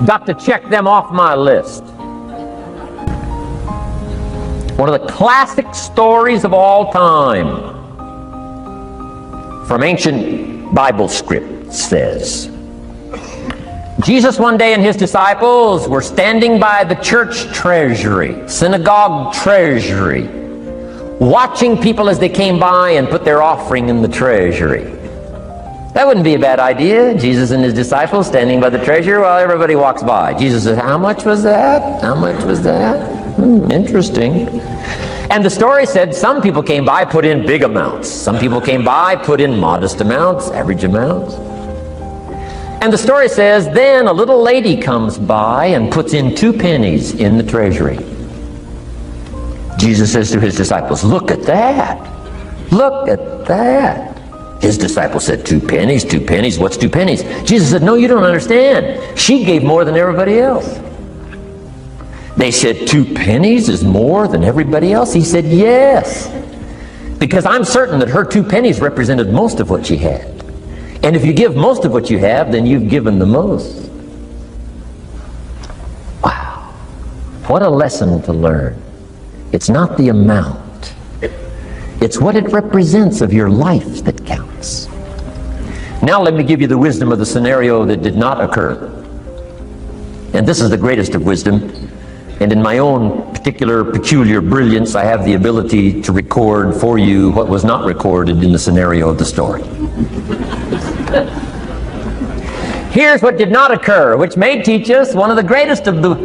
Got to check them off my list. One of the classic stories of all time from ancient Bible script says, Jesus one day and his disciples were standing by the church treasury, synagogue treasury, watching people as they came by and put their offering in the treasury. That wouldn't be a bad idea. Jesus and his disciples standing by the treasury while everybody walks by. Jesus says, "How much was that? How much was that? Interesting." And the story said some people came by, put in big amounts. Some people came by, put in modest amounts, average amounts. And the story says, then a little lady comes by and puts in 2 pennies in the treasury. Jesus says to his disciples, "Look at that. Look at that." His disciples said, 2 pennies, 2 pennies, what's 2 pennies? Jesus said, "No, you don't understand. She gave more than everybody else." They said, 2 pennies is more than everybody else? He said, "Yes, because I'm certain that her 2 pennies represented most of what she had. And if you give most of what you have, then you've given the most." Wow. What a lesson to learn. It's not the amount. It's what it represents of your life that counts. Now let me give you the wisdom of the scenario that did not occur. And this is the greatest of wisdom. And in my own particular, peculiar brilliance, I have the ability to record for you what was not recorded in the scenario of the story. Here's what did not occur, which may teach us one of the greatest of the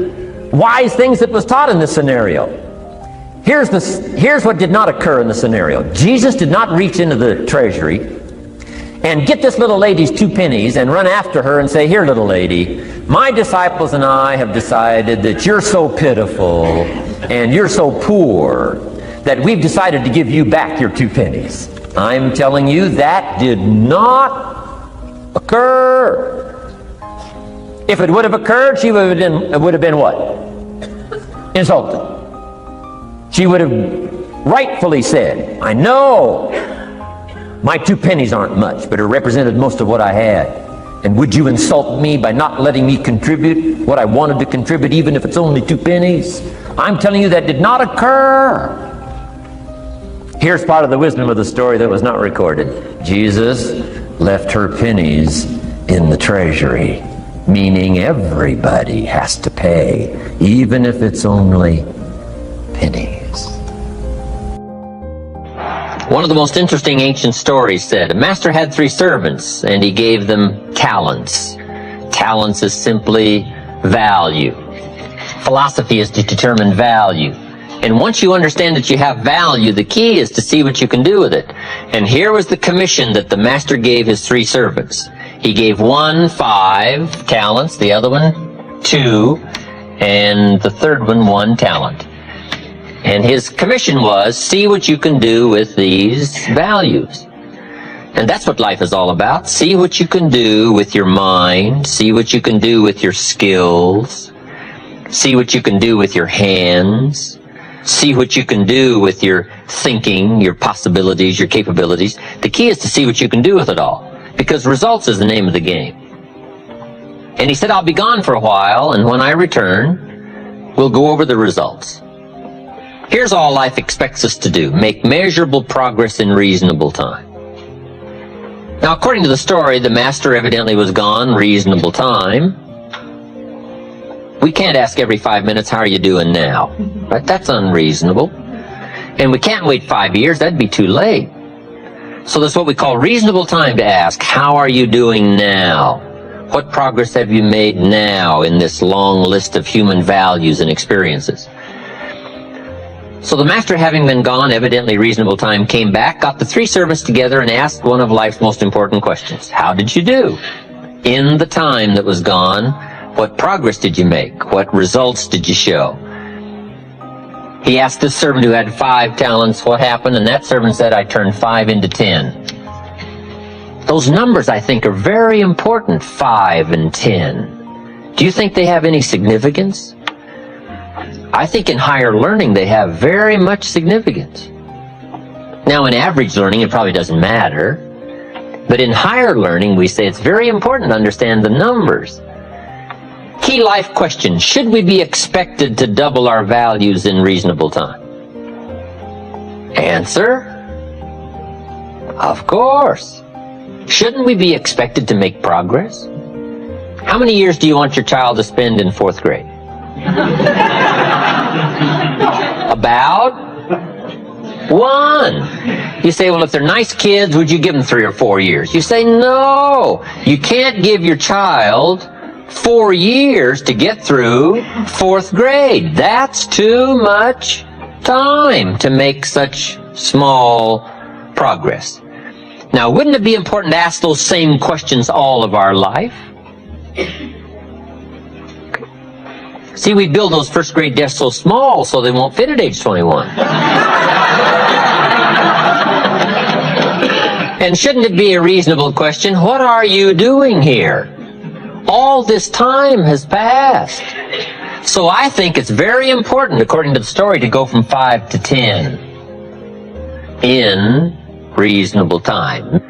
wise things that was taught in this scenario. Here's what did not occur in the scenario. Jesus did not reach into the treasury and get this little lady's 2 pennies and run after her and say, "Here, little lady, my disciples and I have decided that you're so pitiful and you're so poor that we've decided to give you back your 2 pennies. I'm telling you that did not occur. If it would have occurred, she would have been what? Insulted. She would have rightfully said, "I know my 2 pennies aren't much, but it represented most of what I had. And would you insult me by not letting me contribute what I wanted to contribute, even if it's only 2 pennies? I'm telling you that did not occur." Here's part of the wisdom of the story that was not recorded. Jesus left her pennies in the treasury, meaning everybody has to pay, even if it's only pennies. One of the most interesting ancient stories said, a master had 3 servants, and he gave them talents. Talents is simply value. Philosophy is to determine value. And once you understand that you have value, the key is to see what you can do with it. And here was the commission that the master gave his 3 servants. He gave one 5 talents, the other one 2, and the third one 1 talent. And his commission was, see what you can do with these values. And that's what life is all about. See what you can do with your mind. See what you can do with your skills. See what you can do with your hands. See what you can do with your thinking, your possibilities, your capabilities. The key is to see what you can do with it all, because results is the name of the game. And he said, I'll be gone for a while, and when I return, we'll go over the results. Here's all life expects us to do: make measurable progress in reasonable time. Now, according to the story, the master evidently was gone reasonable time. We can't ask every 5 minutes, how are you doing now? Right? That's unreasonable. And we can't wait 5 years, that'd be too late. So that's what we call reasonable time to ask, how are you doing now? What progress have you made now in this long list of human values and experiences? So the master, having been gone, evidently reasonable time, came back, got the 3 servants together, and asked one of life's most important questions. How did you do? In the time that was gone, what progress did you make? What results did you show? He asked this servant who had 5 talents what happened, and that servant said, I turned 5 into 10. Those numbers, I think, are very important, 5 and 10. Do you think they have any significance? I think in higher learning they have very much significance. Now, in average learning, it probably doesn't matter. But in higher learning, we say it's very important to understand the numbers. Key life question, should we be expected to double our values in reasonable time? Answer, of course. Shouldn't we be expected to make progress? How many years do you want your child to spend in 4th grade? About 1. You say, well, if they're nice kids, would you give them 3 or 4 years? You say, no. You can't give your child 4 years to get through 4th grade. That's too much time to make such small progress. Now, wouldn't it be important to ask those same questions all of our life? See, we build those 1st grade desks so small so they won't fit at age 21. And shouldn't it be a reasonable question, what are you doing here? All this time has passed. So I think it's very important, according to the story, to go from 5 to 10 in reasonable time.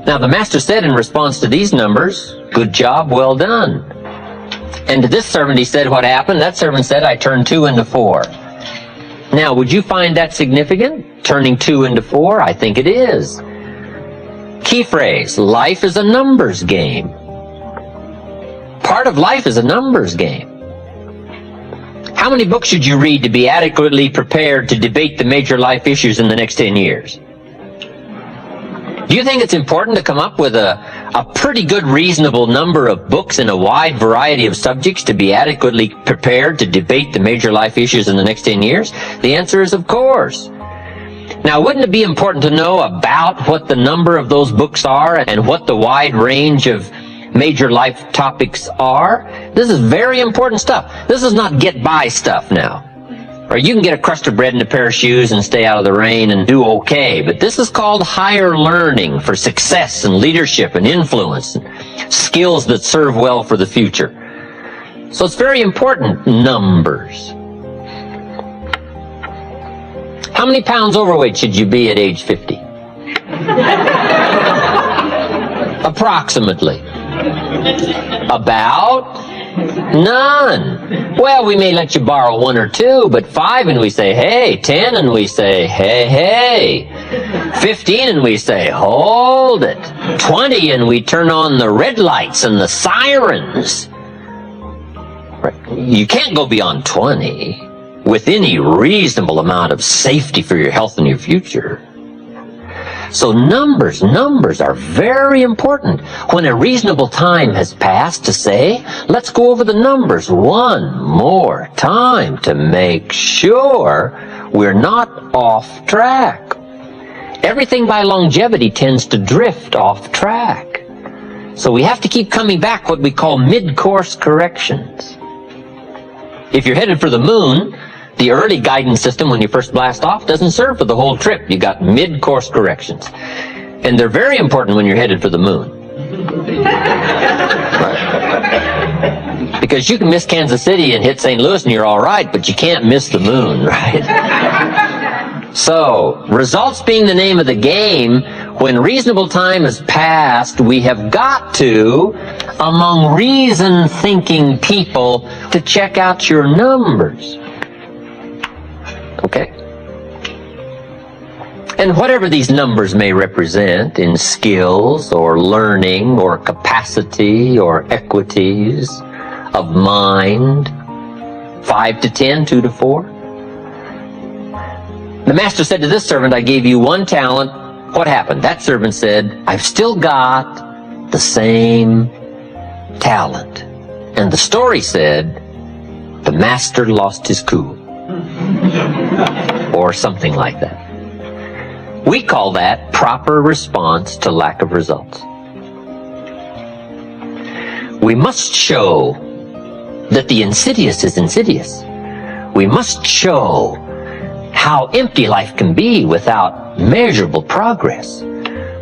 Now, the master said in response to these numbers, good job, well done. And to this servant he said, what happened? That servant said, I turned 2 into 4. Now, would you find that significant? Turning 2 into 4? I think it is. Key phrase, life is a numbers game. Part of life is a numbers game. How many books should you read to be adequately prepared to debate the major life issues in the next 10 years? Do you think it's important to come up with a pretty good reasonable number of books in a wide variety of subjects to be adequately prepared to debate the major life issues in the next 10 years? The answer is of course. Now, wouldn't it be important to know about what the number of those books are and what the wide range of major life topics are? This is very important stuff. This is not get-by stuff now. Or you can get a crust of bread and a pair of shoes and stay out of the rain and do okay. But this is called higher learning for success and leadership and influence and skills that serve well for the future. So it's very important, numbers. How many pounds overweight should you be at age 50? Approximately. About none. Well, we may let you borrow 1 or 2, but 5 and we say, hey. 10 and we say, hey, hey. 15 and we say, hold it. 20 and we turn on the red lights and the sirens. You can't go beyond 20 with any reasonable amount of safety for your health and your future. So numbers are very important. When a reasonable time has passed to say, let's go over the numbers one more time to make sure we're not off track. Everything by longevity tends to drift off track. So we have to keep coming back, what we call mid-course corrections. If you're headed for the moon, the early guidance system, when you first blast off, doesn't serve for the whole trip. You got mid-course corrections. And they're very important when you're headed for the moon. Right. Because you can miss Kansas City and hit St. Louis and you're all right, but you can't miss the moon, right? So, results being the name of the game, when reasonable time has passed, we have got to, among reason-thinking people, to check out your numbers. Okay? And whatever these numbers may represent in skills or learning or capacity or equities of mind, 5 to 10, 2 to 4, The master said to this servant, I gave you 1 talent. What happened? That servant said, I've still got the same talent. And the story said, the master lost his cool. Or something like that. We call that proper response to lack of results. We must show that the insidious is insidious. We must show how empty life can be without measurable progress.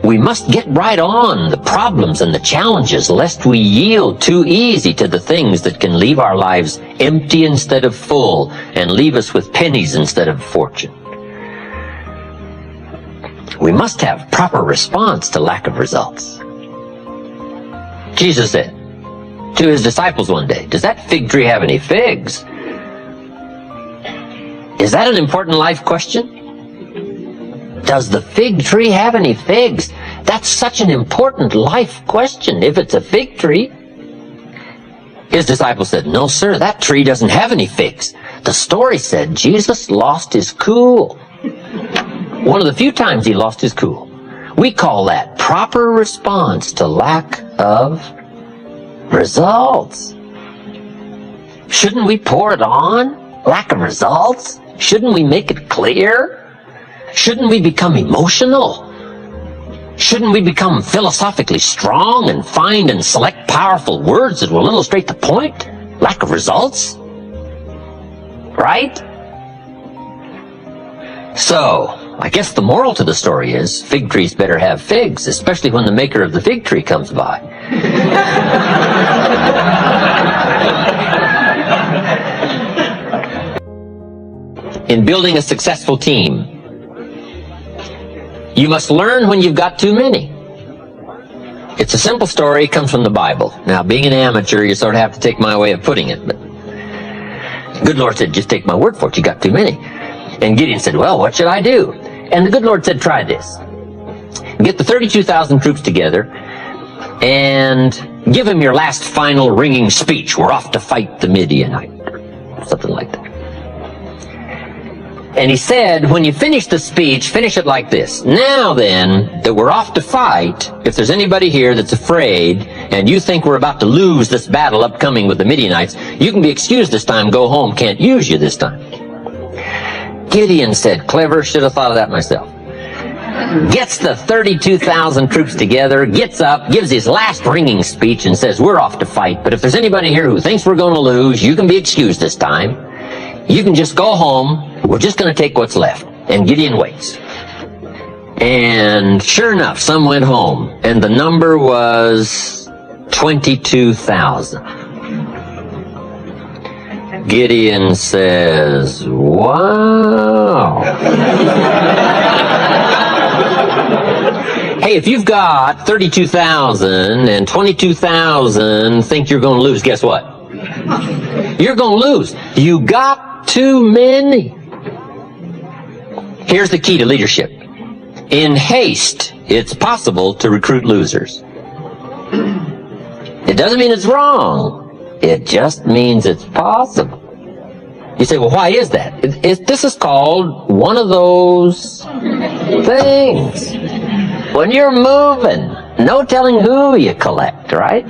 We must get right on the problems and the challenges, lest we yield too easy to the things that can leave our lives empty instead of full and leave us with pennies instead of fortune. We must have proper response to lack of results. Jesus said to his disciples one day, does that fig tree have any figs? Is that an important life question? Does the fig tree have any figs? That's such an important life question if it's a fig tree. His disciples said, no, sir, that tree doesn't have any figs. The story said Jesus lost his cool. One of the few times he lost his cool. We call that proper response to lack of results. Shouldn't we pour it on? Lack of results? Shouldn't we make it clear? Shouldn't we become emotional? Shouldn't we become philosophically strong and find and select powerful words that will illustrate the point? Lack of results? Right? So, I guess the moral to the story is fig trees better have figs, especially when the maker of the fig tree comes by. In building a successful team, you must learn when you've got too many. It's a simple story, it comes from the Bible. Now, being an amateur, you sort of have to take my way of putting it, but the good Lord said, just take my word for it, you got too many. And Gideon said, well, what should I do? And the good Lord said, try this. Get the 32,000 troops together and give them your last final ringing speech. We're off to fight the Midianite. Something like that. And he said, when you finish the speech, finish it like this. Now then, that we're off to fight, if there's anybody here that's afraid, and you think we're about to lose this battle upcoming with the Midianites, you can be excused this time, go home, can't use you this time. Gideon said, clever, should have thought of that myself. Gets the 32,000 troops together, gets up, gives his last ringing speech, and says, we're off to fight, but if there's anybody here who thinks we're going to lose, you can be excused this time. You can just go home. We're just going to take what's left. And Gideon waits. And sure enough, some went home. And the number was 22,000. Gideon says, wow. Hey, if you've got 32,000 and 22,000 think you're going to lose, guess what? You're going to lose. You got too many. Here's the key to leadership. In haste, it's possible to recruit losers. It doesn't mean it's wrong. It just means it's possible. You say, well, why is that? This is called one of those things. When you're moving, no telling who you collect, right?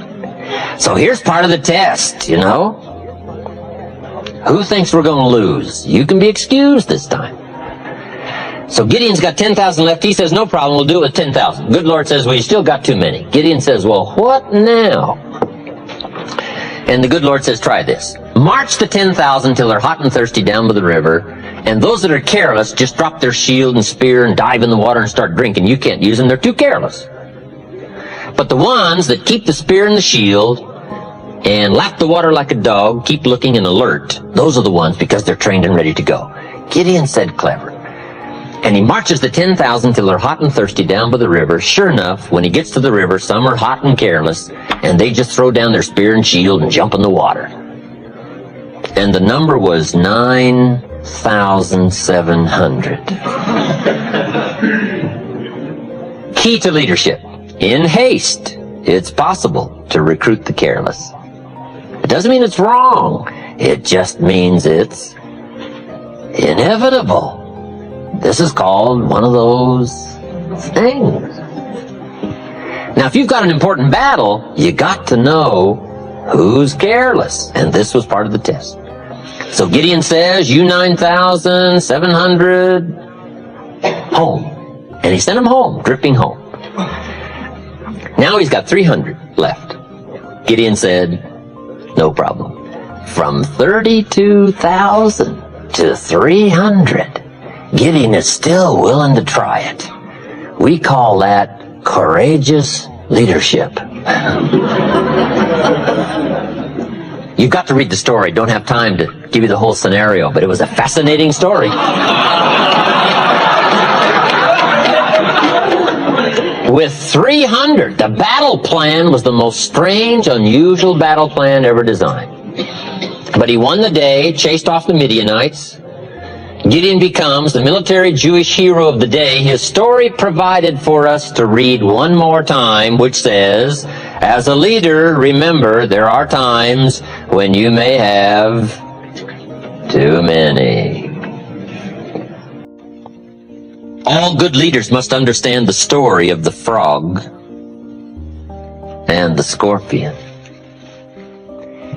So here's part of the test, you know. Who thinks we're going to lose? You can be excused this time. So Gideon's got 10,000 left. He says, no problem, we'll do it with 10,000. Good Lord says, well, you still got too many. Gideon says, well, what now? And the good Lord says, try this. March the 10,000 till they're hot and thirsty down by the river. And those that are careless just drop their shield and spear and dive in the water and start drinking. You can't use them. They're too careless. But the ones that keep the spear and the shield and lap the water like a dog, keep looking and alert, those are the ones because they're trained and ready to go. Gideon said, clever. And he marches the 10,000 till they're hot and thirsty down by the river. Sure enough, when he gets to the river, some are hot and careless, and they just throw down their spear and shield and jump in the water. And the number was 9,700. Key to leadership. In haste, it's possible to recruit the careless. It doesn't mean it's wrong. It just means it's inevitable. this is called one of those things. Now, if you've got an important battle, you got to know who's careless. And this was part of the test. So Gideon says, you 9,700, home. And he sent them home, drifting home. Now he's got 300 left. Gideon said, no problem. From 32,000 to 300, Gideon is still willing to try it. We call that courageous leadership. You've got to read the story. Don't have time to give you the whole scenario, but it was a fascinating story. With 300, the battle plan was the most strange, unusual battle plan ever designed. But he won the day, chased off the Midianites. Gideon becomes the military Jewish hero of the day. His story provided for us to read one more time, which says, as a leader, remember there are times when you may have too many. All good leaders must understand the story of the frog and the scorpion.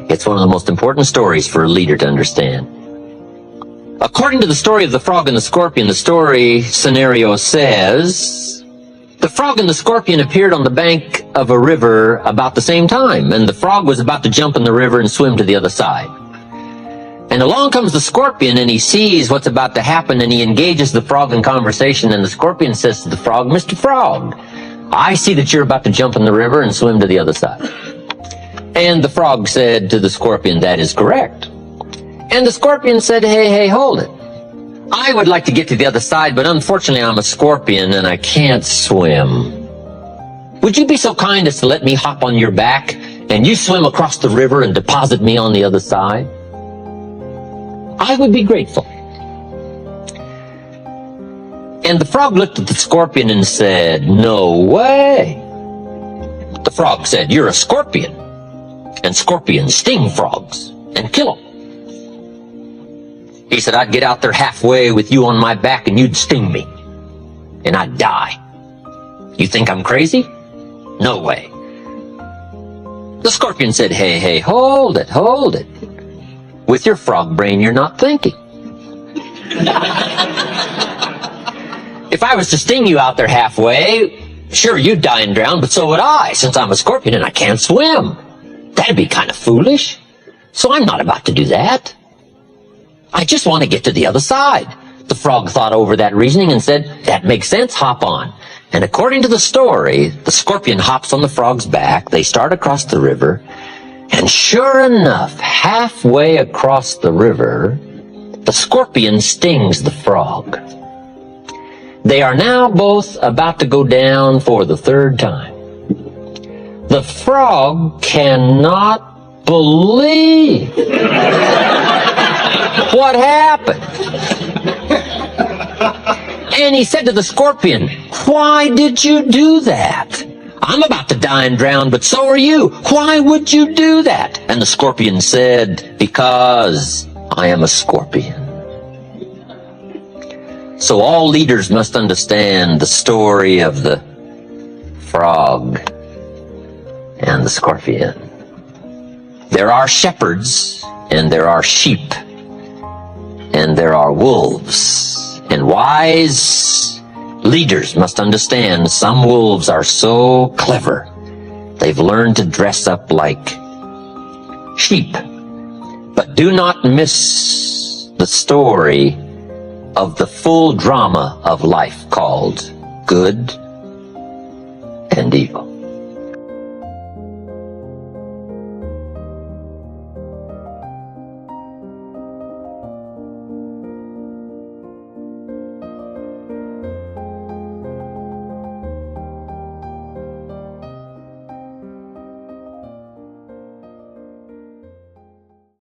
It's one of the most important stories for a leader to understand. According to the story of the frog and the scorpion, the story scenario says, the frog and the scorpion appeared on the bank of a river about the same time, and the frog was about to jump in the river and swim to the other side. And along comes the scorpion, and he sees what's about to happen, and he engages the frog in conversation, and the scorpion says to the frog, Mr. Frog, I see that you're about to jump in the river and swim to the other side. And the frog said to the scorpion, that is correct. And the scorpion said, hey, hold it. I would like to get to the other side, but unfortunately I'm a scorpion and I can't swim. Would you be so kind as to let me hop on your back and you swim across the river and deposit me on the other side? I would be grateful. And the frog looked at the scorpion and said, no way. The frog said, you're a scorpion, and scorpions sting frogs and kill them. He said, I'd get out there halfway with you on my back and you'd sting me, and I'd die. You think I'm crazy? No way. The scorpion said, hey, hold it. With your frog brain, you're not thinking. If I was to sting you out there halfway, sure, you'd die and drown, but so would I, since I'm a scorpion and I can't swim. That'd be kind of foolish. So I'm not about to do that. I just want to get to the other side. The frog thought over that reasoning and said, that makes sense, hop on. And according to the story, the scorpion hops on the frog's back, they start across the river, and sure enough, halfway across the river, the scorpion stings the frog. They are now both about to go down for the third time. The frog cannot believe what happened. And he said to the scorpion, why did you do that? I'm about to die and drown, but so are you. Why would you do that? And the scorpion said, because I am a scorpion. So all leaders must understand the story of the frog and the scorpion. There are shepherds, and there are sheep, and there are wolves. And wise leaders must understand some wolves are so clever, they've learned to dress up like sheep. But do not miss the story of the full drama of life called good and evil.